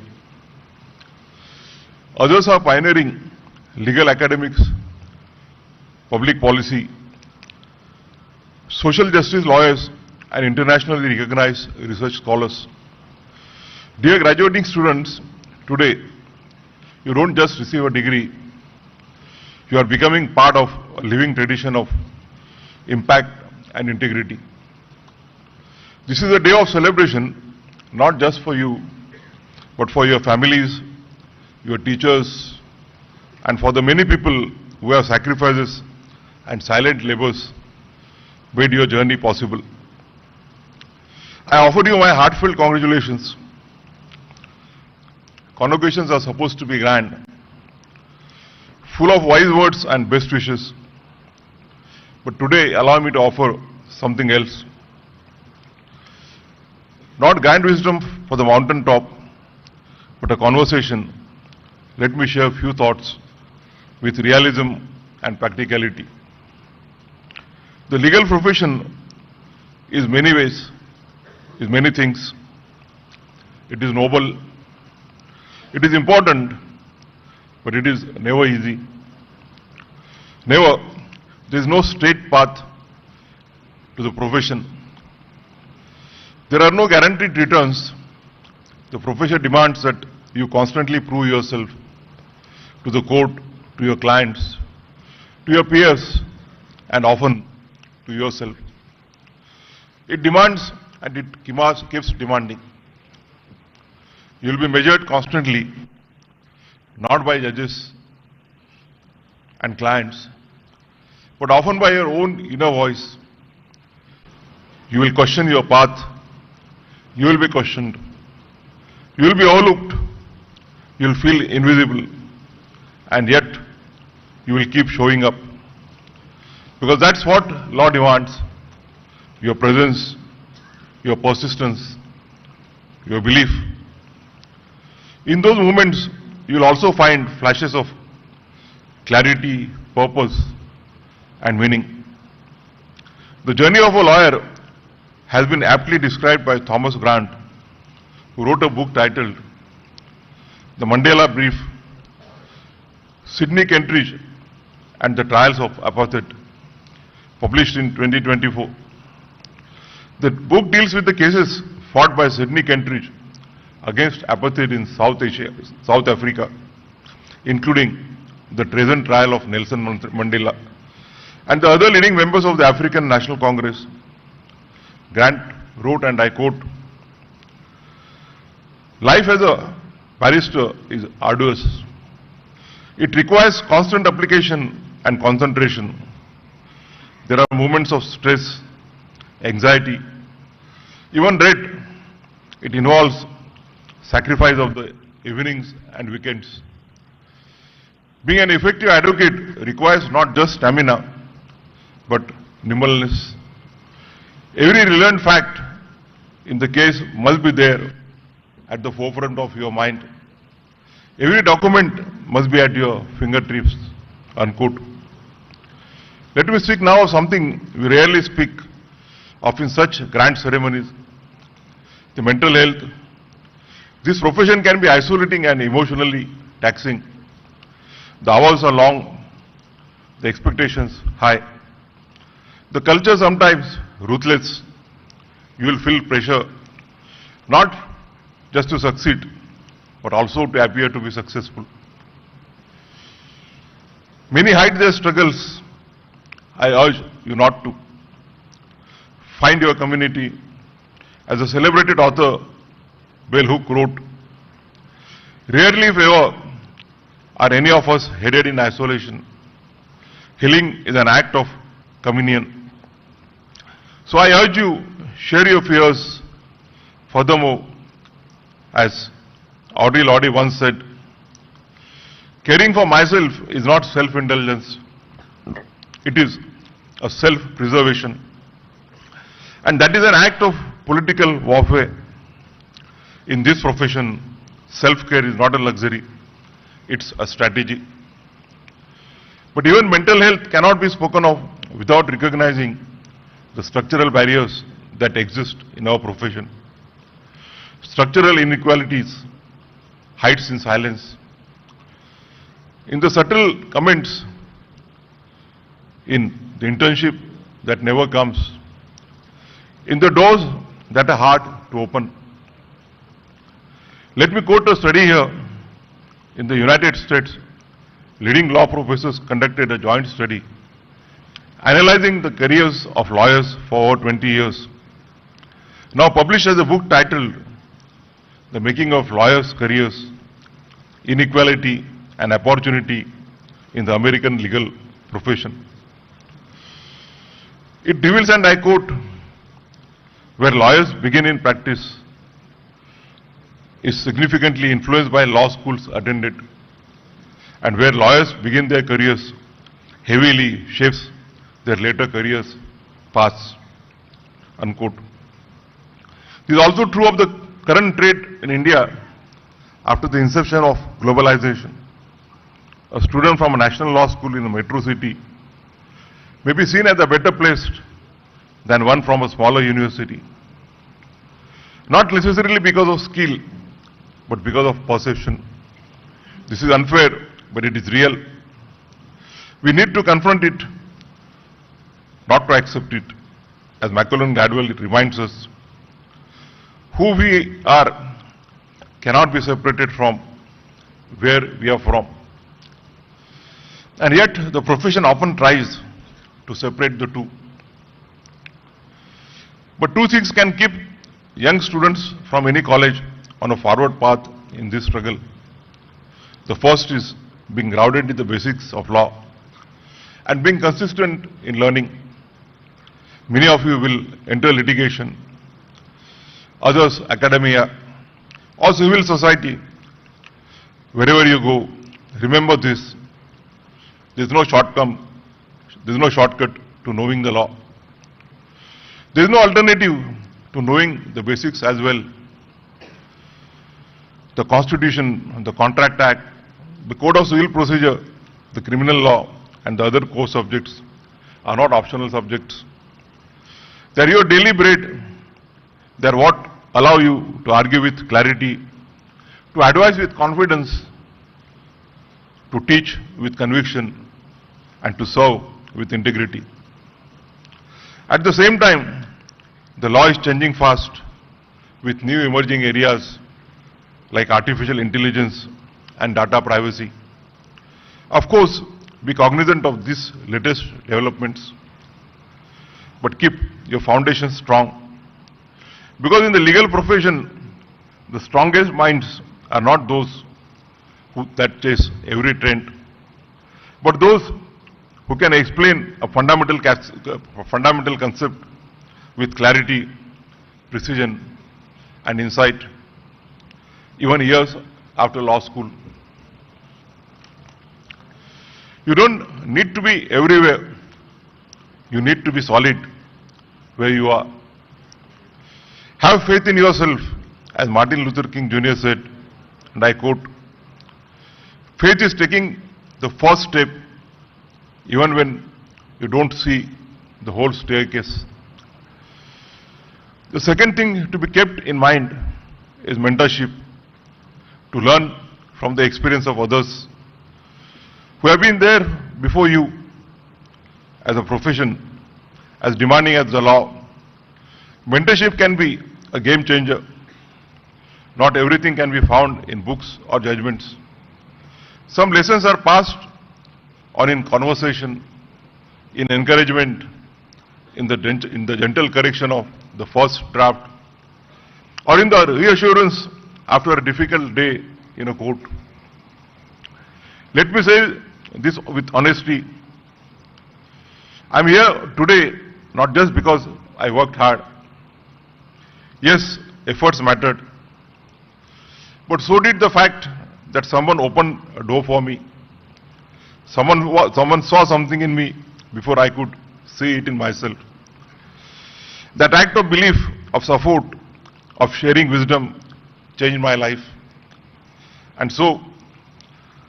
Others are pioneering legal academics, public policy, social justice lawyers, and internationally recognized research scholars. Dear graduating students, today you don't just receive a degree, you are becoming part of a living tradition of impact and integrity. This is a day of celebration, not just for you, but for your families, your teachers, and for the many people who have sacrifices and silent labors made your journey possible. I offer you my heartfelt congratulations. Convocations are supposed to be grand, full of wise words and best wishes. But today, allow me to offer something else. Not grand wisdom for the mountaintop, but a conversation. Let me share a few thoughts with realism and practicality. The legal profession is many ways, is many things. It is noble, it is important, but it is never easy. Never. There is no straight path to the profession. There are no guaranteed returns. The profession demands that you constantly prove yourself to the court, to your clients, to your peers, and often to yourself. It demands and it keeps demanding. You will be measured constantly, not by judges and clients, but often by your own inner voice. You will question your path. You will be questioned. You will be overlooked. You will feel invisible. And yet, you will keep showing up. Because that's what law demands. Your presence, your persistence, your belief. In those moments, you will also find flashes of clarity, purpose, and meaning. The journey of a lawyer has been aptly described by Thomas Grant, who wrote a book titled The Mandela Brief, Sidney Kentridge and the Trials of Apartheid, published in 2024. The book deals with the cases fought by Sidney Kentridge against apartheid in South Africa, including the treason trial of Nelson Mandela and the other leading members of the African National Congress. Grant wrote, and I quote, "Life as a barrister is arduous. It requires constant application and concentration. There are moments of stress, anxiety, even dread. It involves sacrifice of the evenings and weekends. Being an effective advocate requires not just stamina, but nimbleness. Every relevant fact in the case must be there at the forefront of your mind. Every document must be at your fingertips," unquote. Let me speak now of something we rarely speak of in such grand ceremonies: the mental health. This profession can be isolating and emotionally taxing. The hours are long, the expectations high. The culture sometimes ruthless. You will feel pressure, not just to succeed, but also to appear to be successful. Many hide their struggles. I urge you not to. Find your community. As a celebrated author, Bell Hook wrote, "Rarely if ever are any of us headed in isolation. Healing is an act of communion." So I urge you, share your fears. Furthermore, as Audre Lorde once said, caring for myself is not self-indulgence, it is a self-preservation. And that is an act of political warfare. In this profession, self-care is not a luxury, it's a strategy. But even mental health cannot be spoken of without recognizing the structural barriers that exist in our profession. Structural inequalities hides in silence. In the subtle comments, in the internship that never comes, in the doors that are hard to open. Let me quote a study here. In the United States, leading law professors conducted a joint study analyzing the careers of lawyers for over 20 years. Now published as a book titled The Making of Lawyers' Careers, Inequality and Opportunity in the American Legal Profession. It reveals, and I quote, where lawyers begin in practice is significantly influenced by law schools attended, and where lawyers begin their careers heavily shapes their later careers paths, unquote. This is also true of the current trade in India after the inception of globalization. A student from a national law school in a metro city may be seen as a better placed than one from a smaller university. Not necessarily because of skill, but because of perception. This is unfair, but it is real. We need to confront it, not to accept it. As Malcolm Gladwell reminds us, who we are cannot be separated from where we are from. And yet, the profession often tries to separate the two. But two things can keep young students from any college on a forward path in this struggle. The first is being grounded in the basics of law and being consistent in learning. Many of you will enter litigation, others academia or civil society. Wherever you go, remember this: there is no shortcut to knowing the law. There is no alternative to knowing the basics as well. The Constitution, the Contract Act, the Code of Civil Procedure, the criminal law and the other core subjects are not optional subjects. They are your daily bread. They are what allow you to argue with clarity, to advise with confidence, to teach with conviction and to serve with integrity. At the same time, the law is changing fast with new emerging areas like artificial intelligence and data privacy. Of course, be cognizant of these latest developments, but keep your foundation strong. Because in the legal profession, the strongest minds are not those that chase every trend, but those who can explain a fundamental concept with clarity, precision and insight, even years after law school. You don't need to be everywhere. You need to be solid where you are. Have faith in yourself, as Martin Luther King Jr. said, and I quote, faith is taking the first step even when you don't see the whole staircase. The second thing to be kept in mind is mentorship, to learn from the experience of others who have been there before you. As a profession, as demanding as the law, mentorship can be a game changer. Not everything can be found in books or judgments. Some lessons are passed on in conversation, in encouragement, in the gentle correction of the first draft, or in the reassurance after a difficult day in a court. Let me say this with honesty. I am here today not just because I worked hard. Yes, efforts mattered. but so did the fact that someone opened a door for me. Someone saw something in me before I could see it in myself. That act of belief, of support, of sharing wisdom changed my life. And so,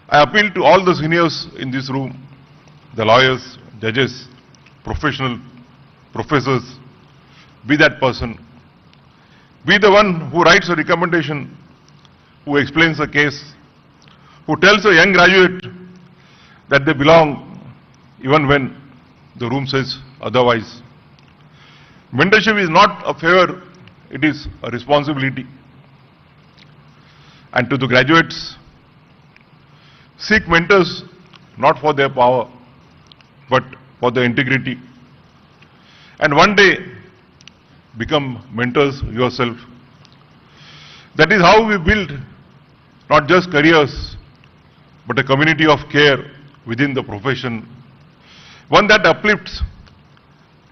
I appeal to all the seniors in this room, the lawyers, judges, professionals, professors, be that person. Be the one who writes a recommendation, who explains a case, who tells a young graduate that they belong even when the room says otherwise. Mentorship is not a favor, it is a responsibility. And to the graduates, seek mentors not for their power, but for their integrity. And one day, become mentors yourself. That is how we build not just careers, but a community of care within the profession. One that uplifts,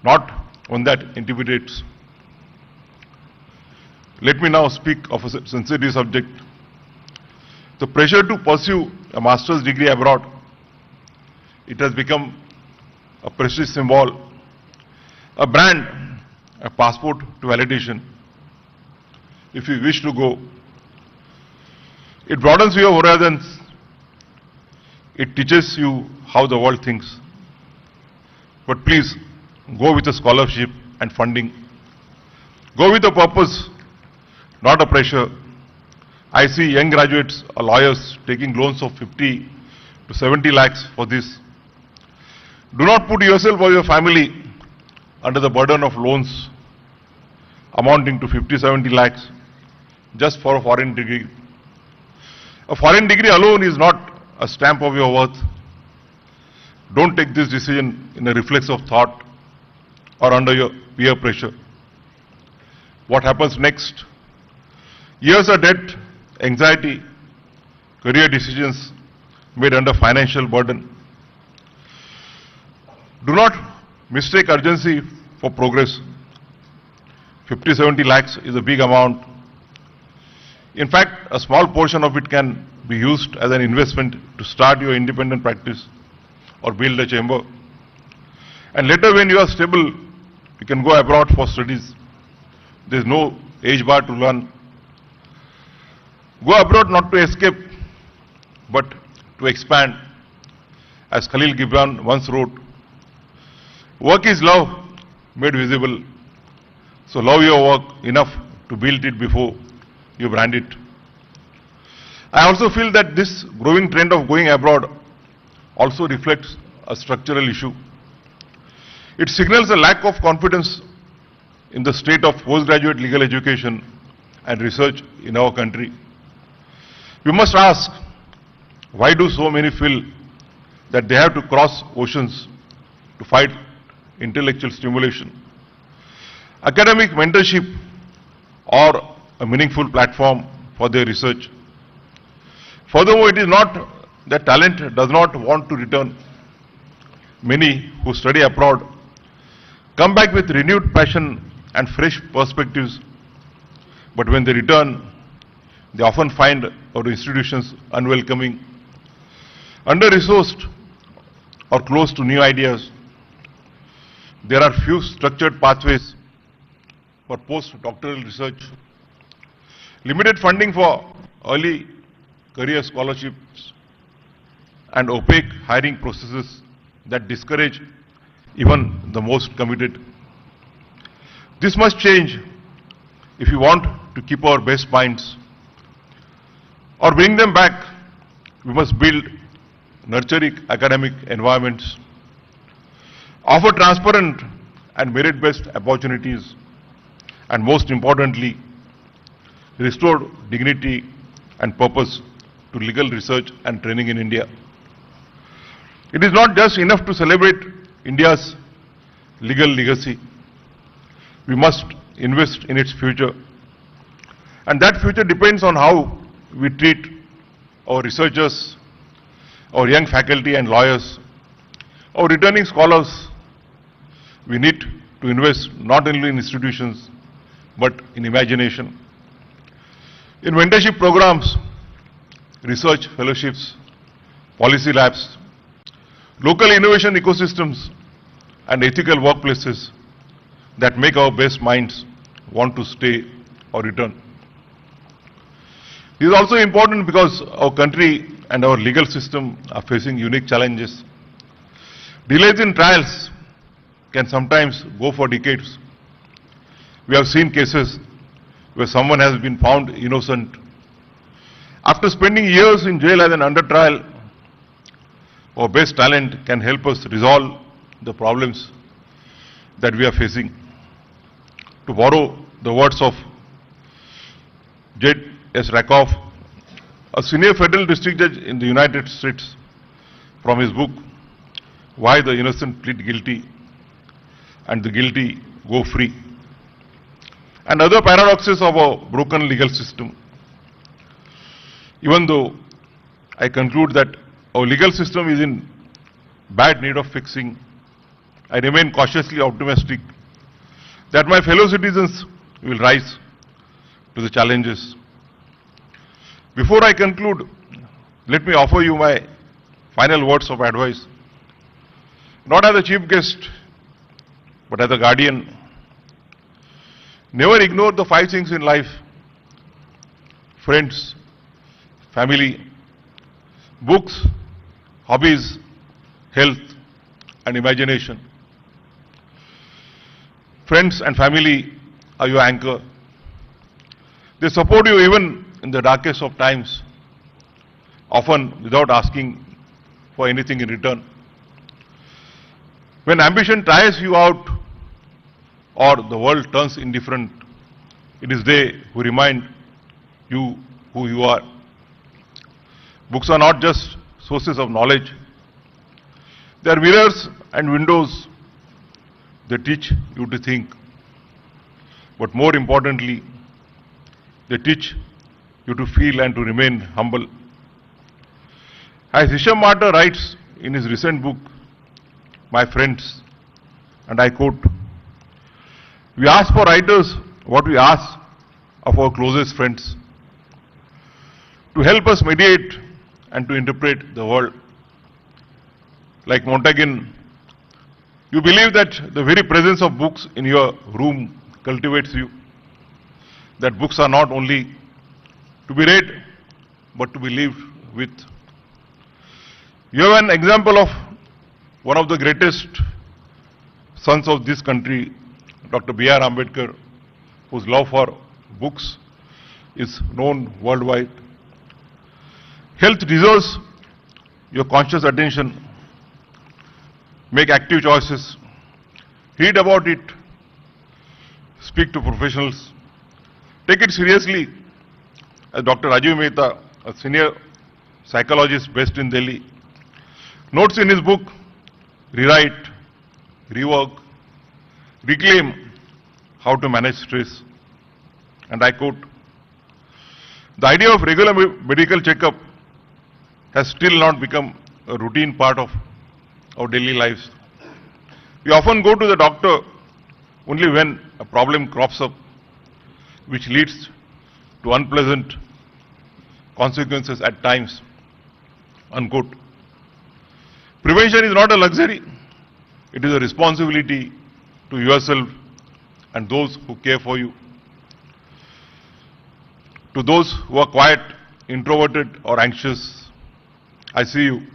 not one that intimidates. Let me now speak of a sensitive subject. The pressure to pursue a master's degree abroad. It has become a prestige symbol, a brand, a passport to validation. If you wish to go, it broadens your horizons. It teaches you how the world thinks. But please, go with a scholarship and funding. Go with a purpose, not a pressure. I see young graduates or lawyers taking loans of 50 to 70 lakhs for this. Do not put yourself or your family under the burden of loans amounting to 50-70 lakhs just for a foreign degree. A foreign degree alone is not a stamp of your worth. Don't take this decision in a reflex of thought or under your peer pressure. What happens next? Years of debt, anxiety, career decisions made under financial burden. Do not mistake urgency for progress. 50-70 lakhs is a big amount. In fact, a small portion of it can be used as an investment to start your independent practice or build a chamber. And later, when you are stable, you can go abroad for studies. There is no age bar to learn. Go abroad not to escape, but to expand. As Khalil Gibran once wrote, work is love made visible. So love your work enough to build it before you brand it. I also feel that this growing trend of going abroad also reflects a structural issue. It signals a lack of confidence in the state of postgraduate legal education and research in our country. We must ask, why do so many feel that they have to cross oceans to fight intellectual stimulation? Academic mentorship or a meaningful platform for their research. Furthermore, it is not that talent does not want to return. Many who study abroad come back with renewed passion and fresh perspectives, but when they return, they often find our institutions unwelcoming, under-resourced, or close to new ideas. There are few structured pathways for post-doctoral research, limited funding for early career scholarships, and opaque hiring processes that discourage even the most committed. This must change if we want to keep our best minds or bring them back. We must build nurturing academic environments, offer transparent and merit-based opportunities, and most importantly, restore dignity and purpose to legal research and training in India. It is not just enough to celebrate India's legal legacy. We must invest in its future. And that future depends on how we treat our researchers, our young faculty and lawyers, our returning scholars. We need to invest not only in institutions, but in imagination. In mentorship programs, research fellowships, policy labs, local innovation ecosystems, and ethical workplaces that make our best minds want to stay or return. This is also important because our country and our legal system are facing unique challenges. Delays in trials can sometimes go for decades. We have seen cases where someone has been found innocent. After spending years in jail as an under trial, our best talent can help us resolve the problems that we are facing. To borrow the words of J.S. Rakoff, a senior federal district judge in the United States, from his book, Why the Innocent Plead Guilty and the Guilty Go Free, and other paradoxes of our broken legal system. Even though I conclude that our legal system is in bad need of fixing, I remain cautiously optimistic that my fellow citizens will rise to the challenges. Before I conclude, let me offer you my final words of advice, not as a chief guest, but as a guardian. Never ignore the 5 things in life: friends, family, books, hobbies, health, and imagination. Friends and family are your anchor. They support you even in the darkest of times, often without asking for anything in return. When ambition tires you out or the world turns indifferent, it is they who remind you who you are. Books are not just sources of knowledge. They are mirrors and windows. They teach you to think. But more importantly, they teach you to feel and to remain humble. As Hisham Martyr writes in his recent book, My Friends, and I quote, "We ask for writers what we ask of our closest friends, to help us mediate and to interpret the world." Like Montaigne, you believe that the very presence of books in your room cultivates you, that books are not only to be read, but to be lived with. You have an example of one of the greatest sons of this country, Dr. B.R. Ambedkar, whose love for books is known worldwide. Health deserves your conscious attention. Make active choices. Read about it. Speak to professionals. Take it seriously. As Dr. Rajiv Mehta, a senior psychologist based in Delhi, notes in his book, Rewrite, Rework, Reclaim, How to Manage Stress. And I quote, "The idea of regular medical checkup has still not become a routine part of our daily lives. We often go to the doctor only when a problem crops up, which leads to unpleasant consequences at times." Unquote. Prevention is not a luxury. It is a responsibility to yourself and those who care for you. To those who are quiet, introverted, or anxious, I see you.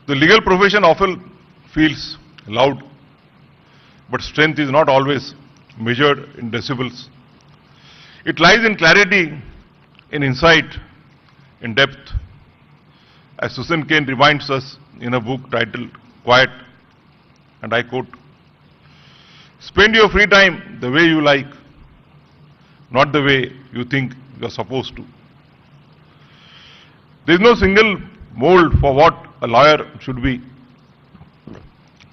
The legal profession often feels loud, but strength is not always measured in decibels. It lies in clarity, in insight, in depth. As Susan Cain reminds us in a book titled Quiet, and I quote, "Spend your free time the way you like, not the way you think you are supposed to." There is no single mold for what a lawyer should be.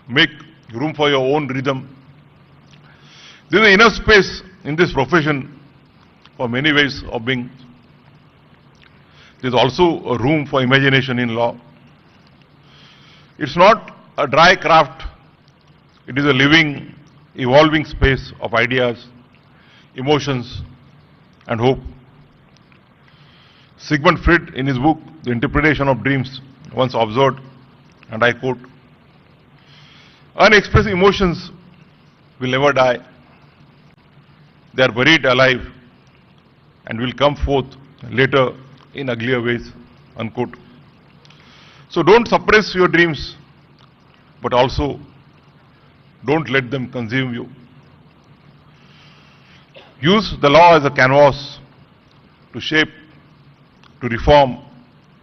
Make room for your own rhythm. There is enough space in this profession for many ways of being. There is also a room for imagination in law. It's not a dry craft. It is a living, evolving space of ideas, emotions, and hope. Sigmund Freud, in his book, The Interpretation of Dreams, once observed, and I quote, "Unexpressed emotions will never die. They are buried alive and will come forth later in uglier ways," unquote. So don't suppress your dreams, but also don't let them consume you. Use the law as a canvas to shape, to reform,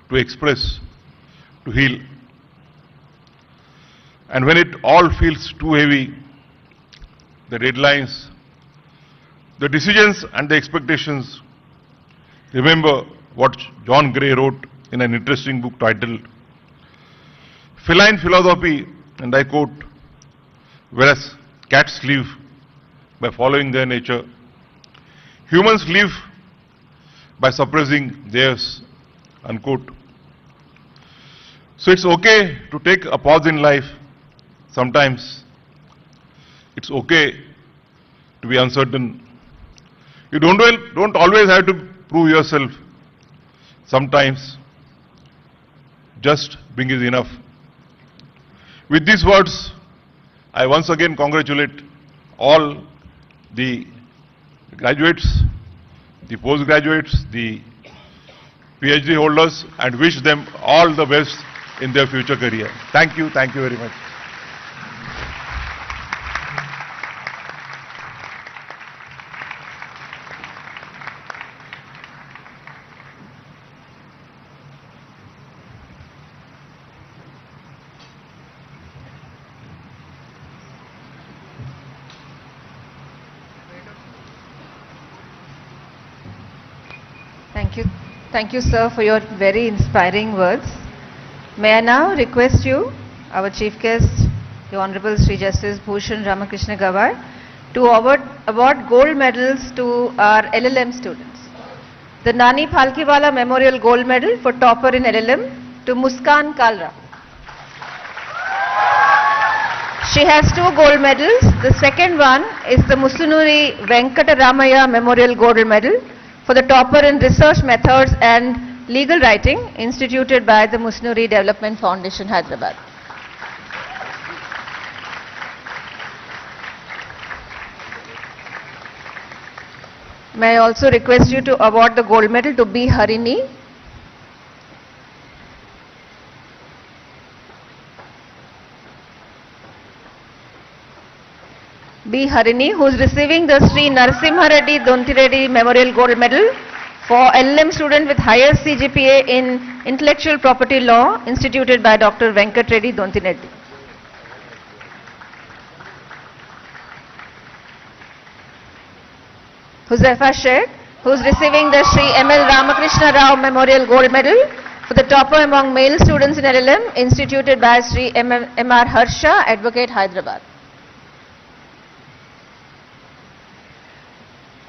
to express, to heal. And when it all feels too heavy, the deadlines, the decisions and the expectations, remember what John Gray wrote in an interesting book titled Feline Philosophy, and I quote, "Whereas cats live by following their nature, humans live by suppressing theirs," unquote. So it's okay to take a pause in life. Sometimes it's okay to be uncertain. You don't always have to prove yourself. Sometimes just being is enough. With these words, I once again congratulate all the graduates, the postgraduates, the PhD holders, and wish them all the best in their future career. Thank you very much. Thank you, sir, for your very inspiring words. May I now request you, our chief guest, the Honorable Sri Justice Bhushan Ramakrishna Gawai, to award gold medals to our LLM students. The Nani Phalkiwala Memorial Gold Medal for topper in LLM to Muskan Kalra. She has 2 gold medals. The second one is the Musunuri Venkataramaya Memorial Gold Medal for the topper in research methods and legal writing, instituted by the Musunuri Development Foundation, Hyderabad. May I also request you to award the gold medal to B. Harini. B. Harini, who is receiving the Sri Narasimha Reddy Dontireddy Memorial Gold Medal for LLM student with highest CGPA in Intellectual Property Law, instituted by Dr. Venkat Reddy Dontireddy. Huzaifa Sheikh, who is receiving the Sri M.L. Ramakrishna Rao Memorial Gold Medal for the topper among male students in LLM, instituted by Sri M.R. Harsha, Advocate, Hyderabad.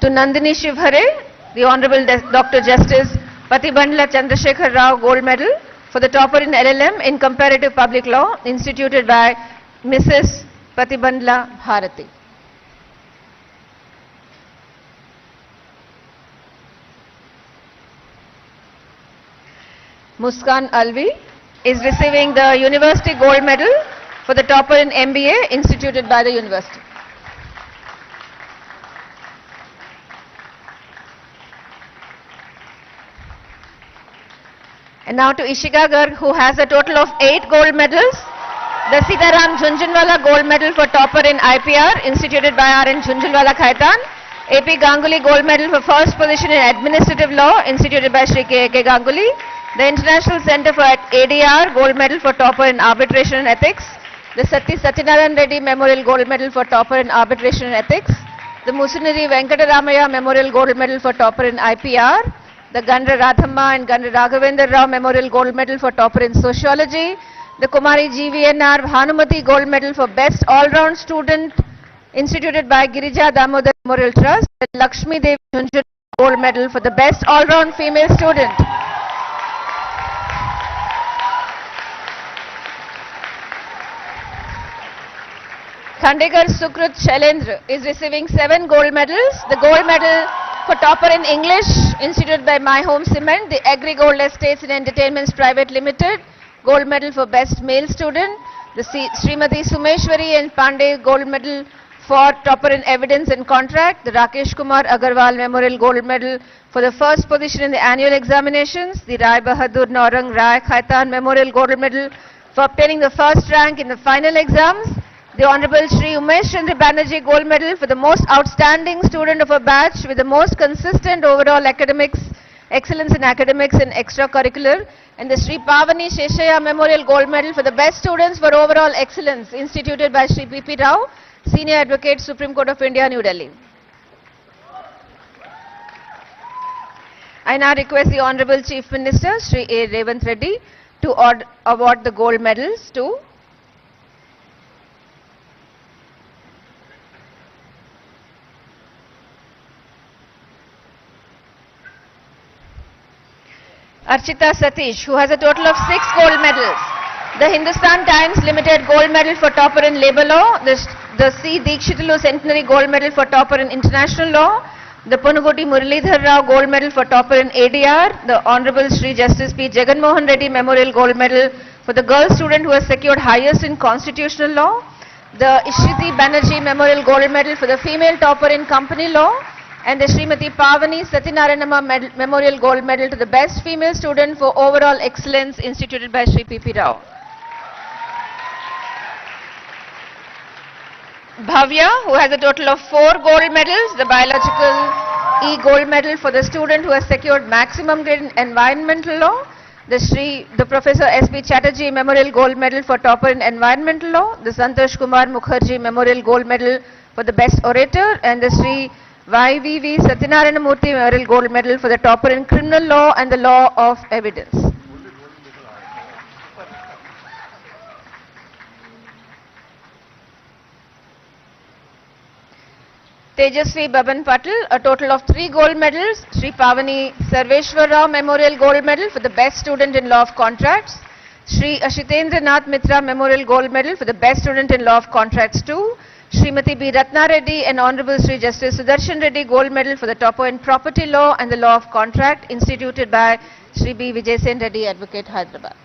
To Nandini Shivhare, the Honorable Dr. Justice Patibandla Chandrasekhar Rao Gold Medal for the topper in LLM in Comparative Public Law, instituted by Mrs. Patibandla Bharati. Muskan Alvi is receiving the University Gold Medal for the topper in MBA, instituted by the University. And now to Ishika Garg, who has a total of 8 gold medals. The Sitaram Jhunjhunwala Gold Medal for topper in IPR, instituted by R.N. Jhunjhunwala Khaitan. AP Ganguly Gold Medal for first position in Administrative Law, instituted by Shri K.K. Ganguly. The International Center for ADR Gold Medal for topper in Arbitration and Ethics. The Sati Satyanarayan Reddy Memorial Gold Medal for topper in Arbitration and Ethics. The Musunuri Venkataramaya Memorial Gold Medal for topper in IPR. The Gandra Radhamma and Gandra Raghavendra Rao Memorial Gold Medal for topper in Sociology. The Kumari GVNR Bhanumati Gold Medal for Best All-Round Student, instituted by Girija Damodar Memorial Trust. The Lakshmi Devi Jhunjhunwala Gold Medal for the Best All-Round Female Student. Khandekar Sukrut Shailendra is receiving 7 gold medals. The gold medal For topper in English, instituted by My Home Cement, the Agri Gold Estates and Entertainments Private Limited, gold medal for best male student. The Srimati Sumeshwari and Pandey gold medal for topper in evidence and contract. The Rakesh Kumar Agarwal Memorial Gold Medal for the first position in the annual examinations. The Rai Bahadur Naurang Rai Khaitan Memorial Gold Medal for obtaining the first rank in the final exams. The Honorable Shri Umesh Chandra Banerjee Gold Medal for the most outstanding student of a batch with the most consistent overall academics, excellence in academics and extracurricular. And the Shri Pavani Sheshaya Memorial Gold Medal for the best students for overall excellence, instituted by Shri P.P. Rao, Senior Advocate, Supreme Court of India, New Delhi. I now request the Honorable Chief Minister, Shri A. Revanth Reddy, to award the gold medals to Archita Satish, who has a total of 6 gold medals. The Hindustan Times Limited gold medal for topper in labor law. The C. Dikshitulu Centenary gold medal for topper in international law. The Punugoti Muralidhar Rao gold medal for topper in ADR. The Honorable Shri Justice P. Jagan Mohan Reddy Memorial gold medal for the girl student who has secured highest in constitutional law. The Ishriti Banerjee Memorial gold medal for the female topper in company law. And the Srimati Pavani Satyanarayanamma Memorial Gold Medal to the best female student for overall excellence, instituted by Shri P.P. Rao. Bhavya, who has a total of 4 gold medals, the Biological E Gold Medal for the student who has secured maximum grade in environmental law. The Professor S.B. Chatterjee Memorial Gold Medal for topper in environmental law. The Santosh Kumar Mukherjee Memorial Gold Medal for the best orator. And the Shri YVV Satyanarayana Murthy Memorial Gold Medal for the topper in criminal law and the law of evidence. Tejasvi Baban Patil, a total of 3 gold medals. Shri Pavani Sarveshwar Rao Memorial Gold Medal for the best student in law of contracts. Shri Ashitendra Nath Mitra Memorial Gold Medal for the best student in law of contracts 2. Srimati B. Ratna Reddy and Honorable Shri Justice Sudarshan Reddy Gold Medal for the topper in property law and the law of contract, instituted by Shri B. Vijay Sen Reddy, Advocate, Hyderabad.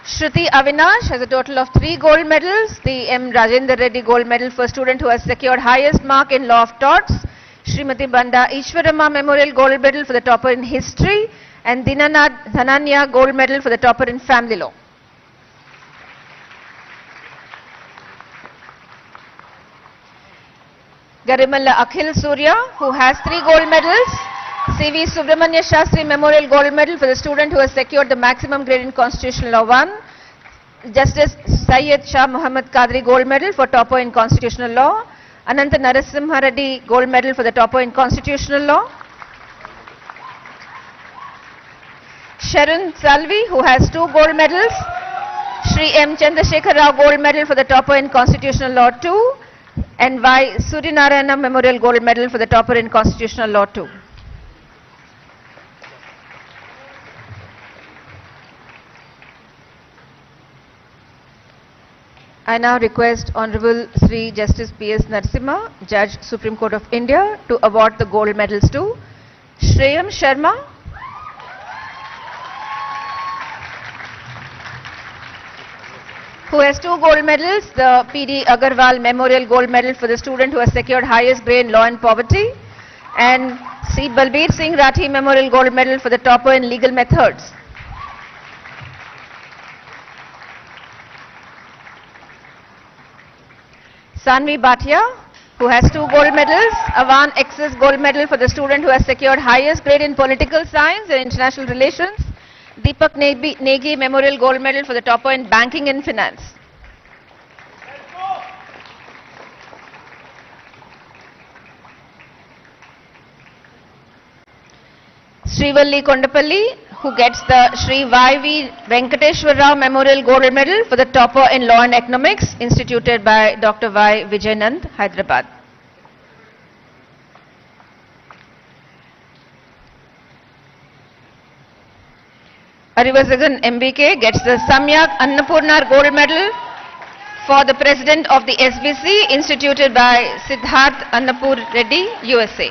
Shruti Avinash has a total of 3 gold medals. The M. Rajendra Reddy Gold Medal for student who has secured highest mark in law of torts. Srimati Banda Ishwarama Memorial Gold Medal for the topper in history. And Dinanath Dhananya Gold Medal for the topper in family law. Garimalla Akhil Surya, who has 3 gold medals. C.V. Subramanya Shastri Memorial Gold Medal for the student who has secured the maximum grade in Constitutional Law 1. Justice Syed Shah Muhammad Qadri Gold Medal for topper in Constitutional Law. Ananta Narasimha Reddy Gold Medal for the topper in Constitutional Law. Sharon Salvi, who has 2 gold medals. Shri M. Chandrasekhar Rao Gold Medal for the topper in Constitutional Law 2. And Y. Suryanarayana Memorial Gold Medal for the topper in Constitutional Law 2. I now request Honorable Sri Justice P.S. Narasimha, Judge, Supreme Court of India, to award the gold medals to Shreyam Sharma, who has 2 gold medals, the P.D. Agarwal Memorial Gold Medal for the student who has secured highest grade in law and poverty, and C. Balbir Singh Rathi Memorial Gold Medal for the topper in legal methods. Sanvi Bhatia, who has 2 gold medals, Avan Excess Gold Medal for the student who has secured highest grade in political science and international relations. Deepak Negi Memorial Gold Medal for the topper in banking and finance. Srivalli Kondapalli, who gets the Shri Y.V. Venkateshwar Rao Memorial Gold Medal for the topper in law and economics, instituted by Dr. Y. Vijayanand, Hyderabad. Arivasagan MBK gets the Samyak Annapurna Gold Medal for the President of the SBC, instituted by Siddharth Annapur Reddy, USA.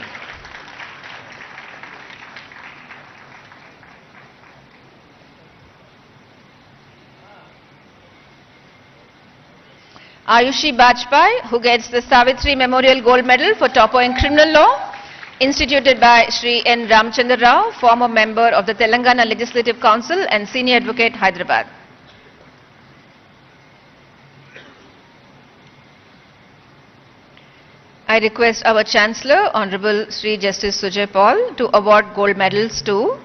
Ayushi Bajpai, who gets the Savitri Memorial Gold Medal for topper in criminal law, instituted by Shri N. Ramchandra Rao, former member of the Telangana Legislative Council and senior advocate, Hyderabad. I request our Chancellor, Honorable Shri Justice Sujay Paul, to award gold medals to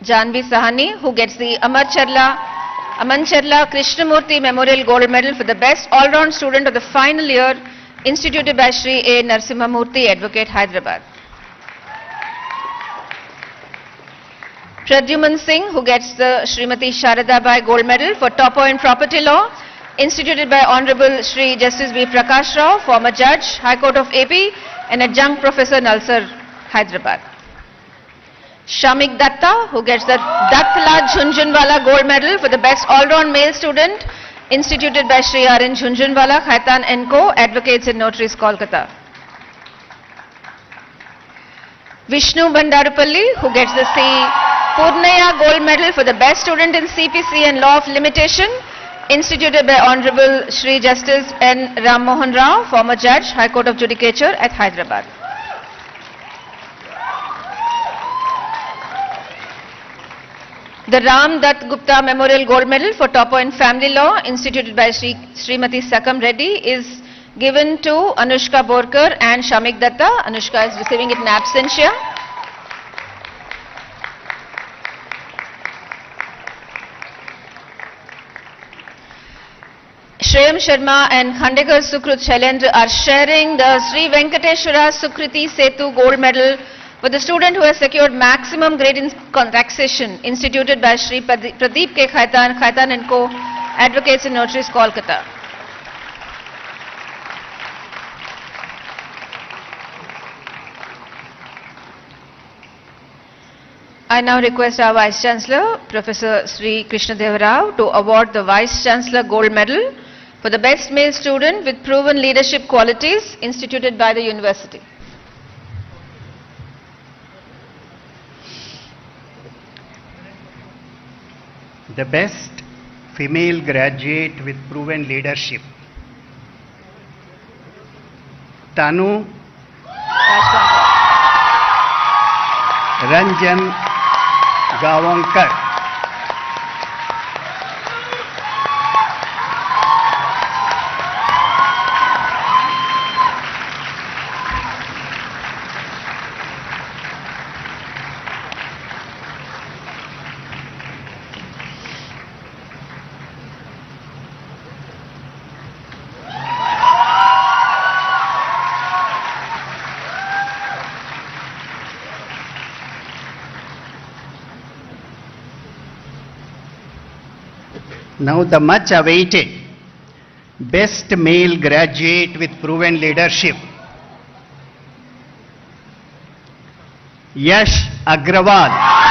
Janvi Sahani, who gets the Aman Charla Krishnamurthy Memorial Gold Medal for the best all-round student of the final year, instituted by Shri A. Narsimhamurthy, Advocate, Hyderabad. Pradyuman Singh, who gets the Srimati Sharada Bai Gold Medal for topper in property law, instituted by Honorable Shri Justice B. Prakash Rao, former Judge, High Court of AP, and Adjunct Professor, Nalsar, Hyderabad. Shamik Datta, who gets the Dattla Jhunjhunwala Gold Medal for the best all-round male student, instituted by Shri R. N. Jhunjhunwala, Khaitan & Co., Advocates and Notaries, Kolkata. Vishnu Bandarupalli, who gets the C. Purnaya Gold Medal for the best student in CPC and Law of Limitation, instituted by Honorable Shri Justice N. Ram Mohan Rao, former Judge, High Court of Judicature at Hyderabad. The Ram Dutt Gupta Memorial Gold Medal for topper in family law, instituted by Srimati Sakam Reddy, is given to Anushka Borkar and Shamik Datta. Anushka is receiving it in absentia. Shreyam Sharma and Khandekar Sukrut Shailendra are sharing the Sri Venkateshwara Sukriti Setu Gold Medal for the student who has secured maximum grade in taxation, instituted by Shri Pradeep K. Khaitan & Co., Advocates and Notaries, Kolkata. I now request our Vice Chancellor, Professor Sri Krishna Deva Rao, to award the Vice Chancellor Gold Medal for the best male student with proven leadership qualities, instituted by the University. The best female graduate with proven leadership, Tanu Ranjan Gavankar. Now the much awaited best male graduate with proven leadership, Yash Agrawal.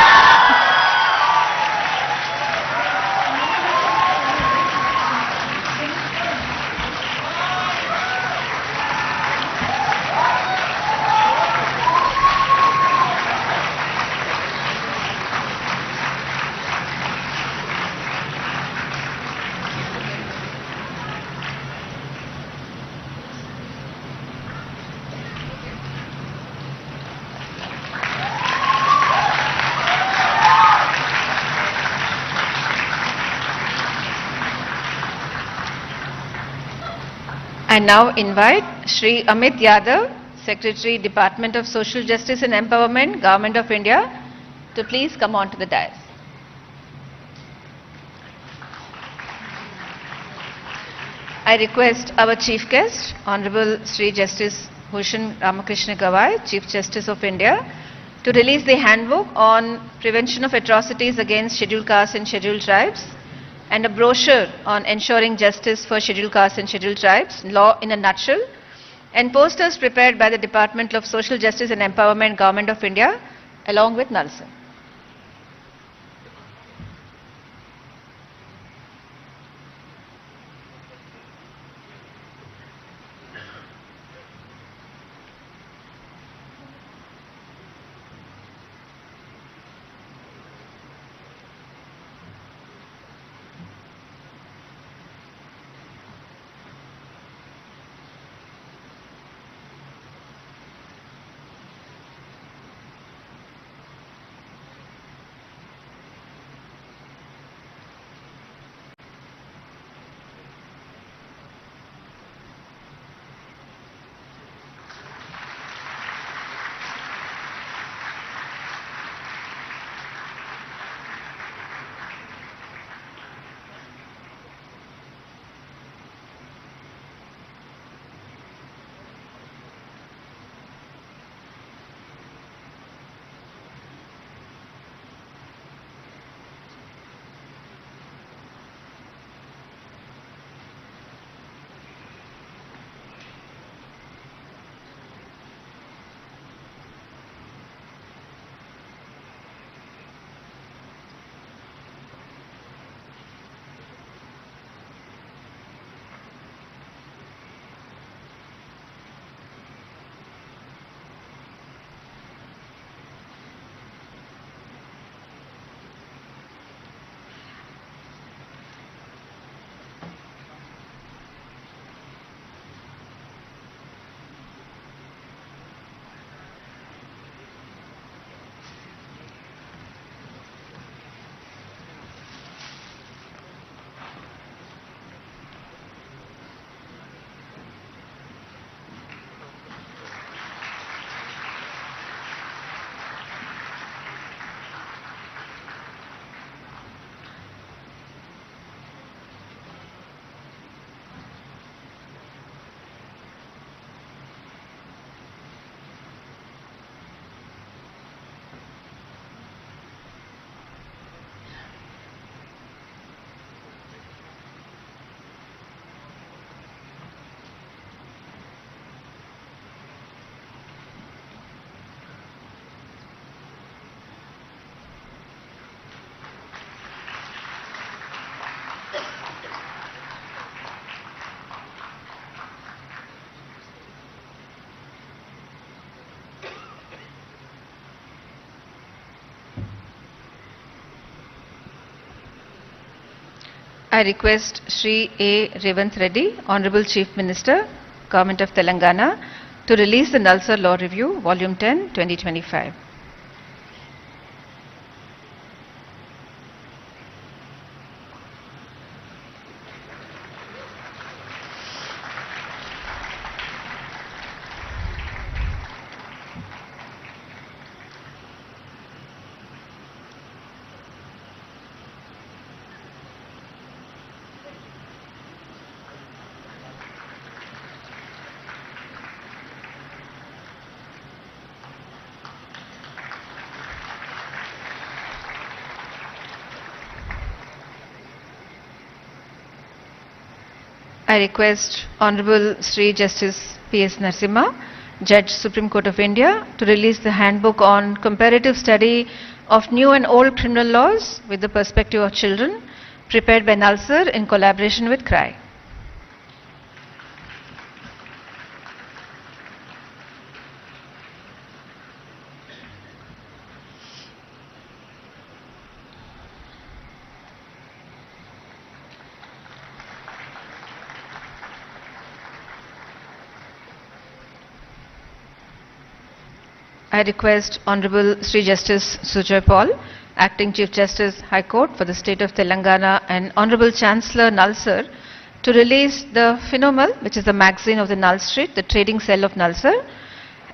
I now invite Shri Amit Yadav, Secretary, Department of Social Justice and Empowerment, Government of India, to please come on to the dais. I request our Chief Guest, Honorable Shri Justice Bhushan Ramakrishna Gawai, Chief Justice of India, to release the handbook on prevention of atrocities against scheduled castes and scheduled tribes, and a brochure on ensuring justice for scheduled castes and scheduled tribes, law in a nutshell, and posters prepared by the Department of Social Justice and Empowerment, Government of India, along with Nalsar. I request Shri A. Revanth Reddy, Honorable Chief Minister, Government of Telangana, to release the Nalsar Law Review, Volume 10, 2025. I request Honorable Sri Justice P.S. Narasimha, Judge Supreme Court of India, to release the handbook on comparative study of new and old criminal laws with the perspective of children, prepared by Nalsar in collaboration with CRI. I request Honorable Sri Justice Sujoy Paul, Acting Chief Justice, High Court for the State of Telangana, and Honorable Chancellor Nalsar to release the Phenomal, which is the magazine of the Null Street, the trading cell of Nalsar,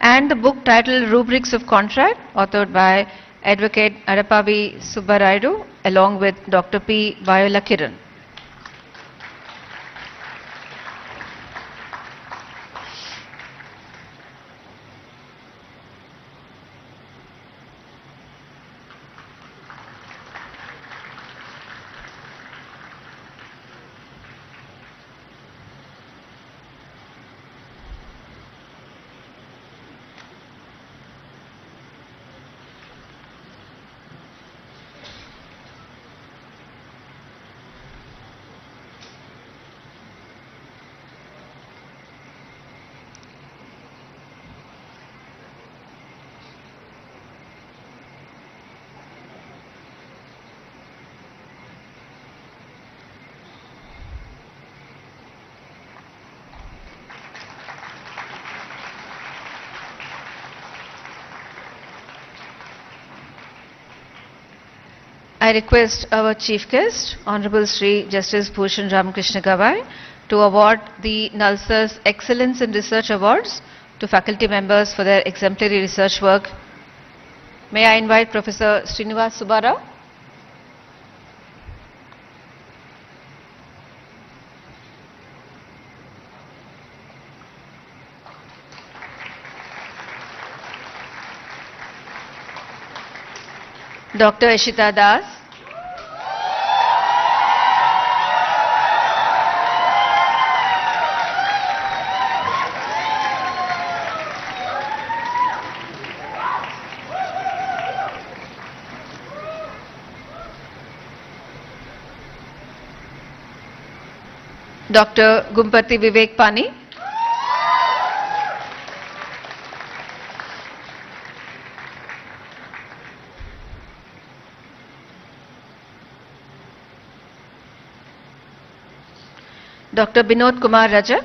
and the book titled Rubrics of Contract, authored by Advocate Arapavi Subbarayadu, along with Dr. P. Viola Kiran. I request our Chief Guest, Honorable Sri Justice Bhushan Ramakrishna Gawai, to award the NALSA's Excellence in Research Awards to faculty members for their exemplary research work. May I invite Professor Srinivas Subbarao? Dr. Ishita Das. Dr. Gumpati Vivek Pani. Dr. Binod Kumar Raja.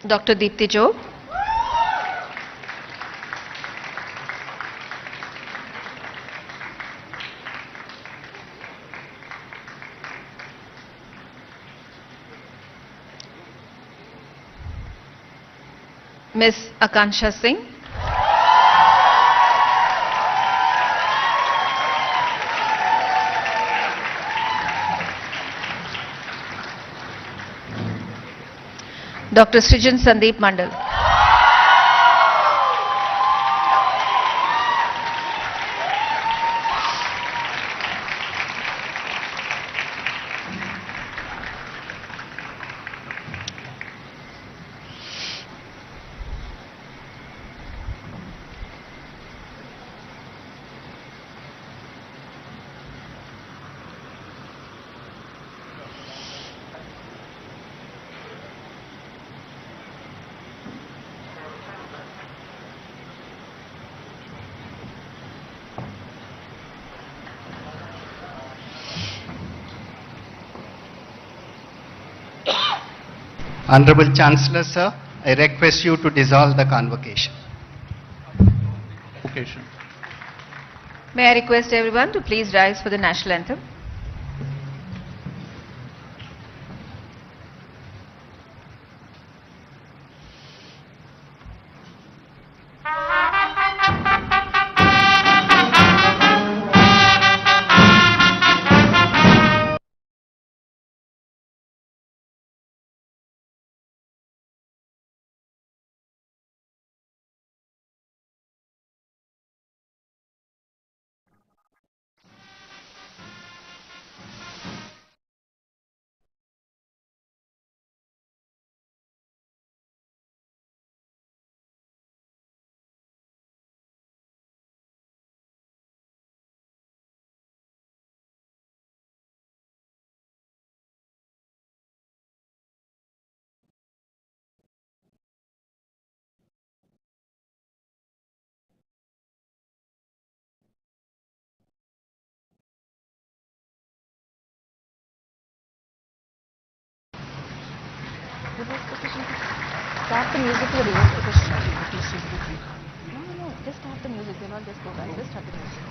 Dr. Deepti Job. Ms. Akansha Singh. Dr. Srijan Sandeep Mandal. Honorable Chancellor, sir, I request you to dissolve the convocation. Convocation. May I request everyone to please rise for the national anthem. Start the music to reverse position. No, just start the music. Do not just go back. Just start the music.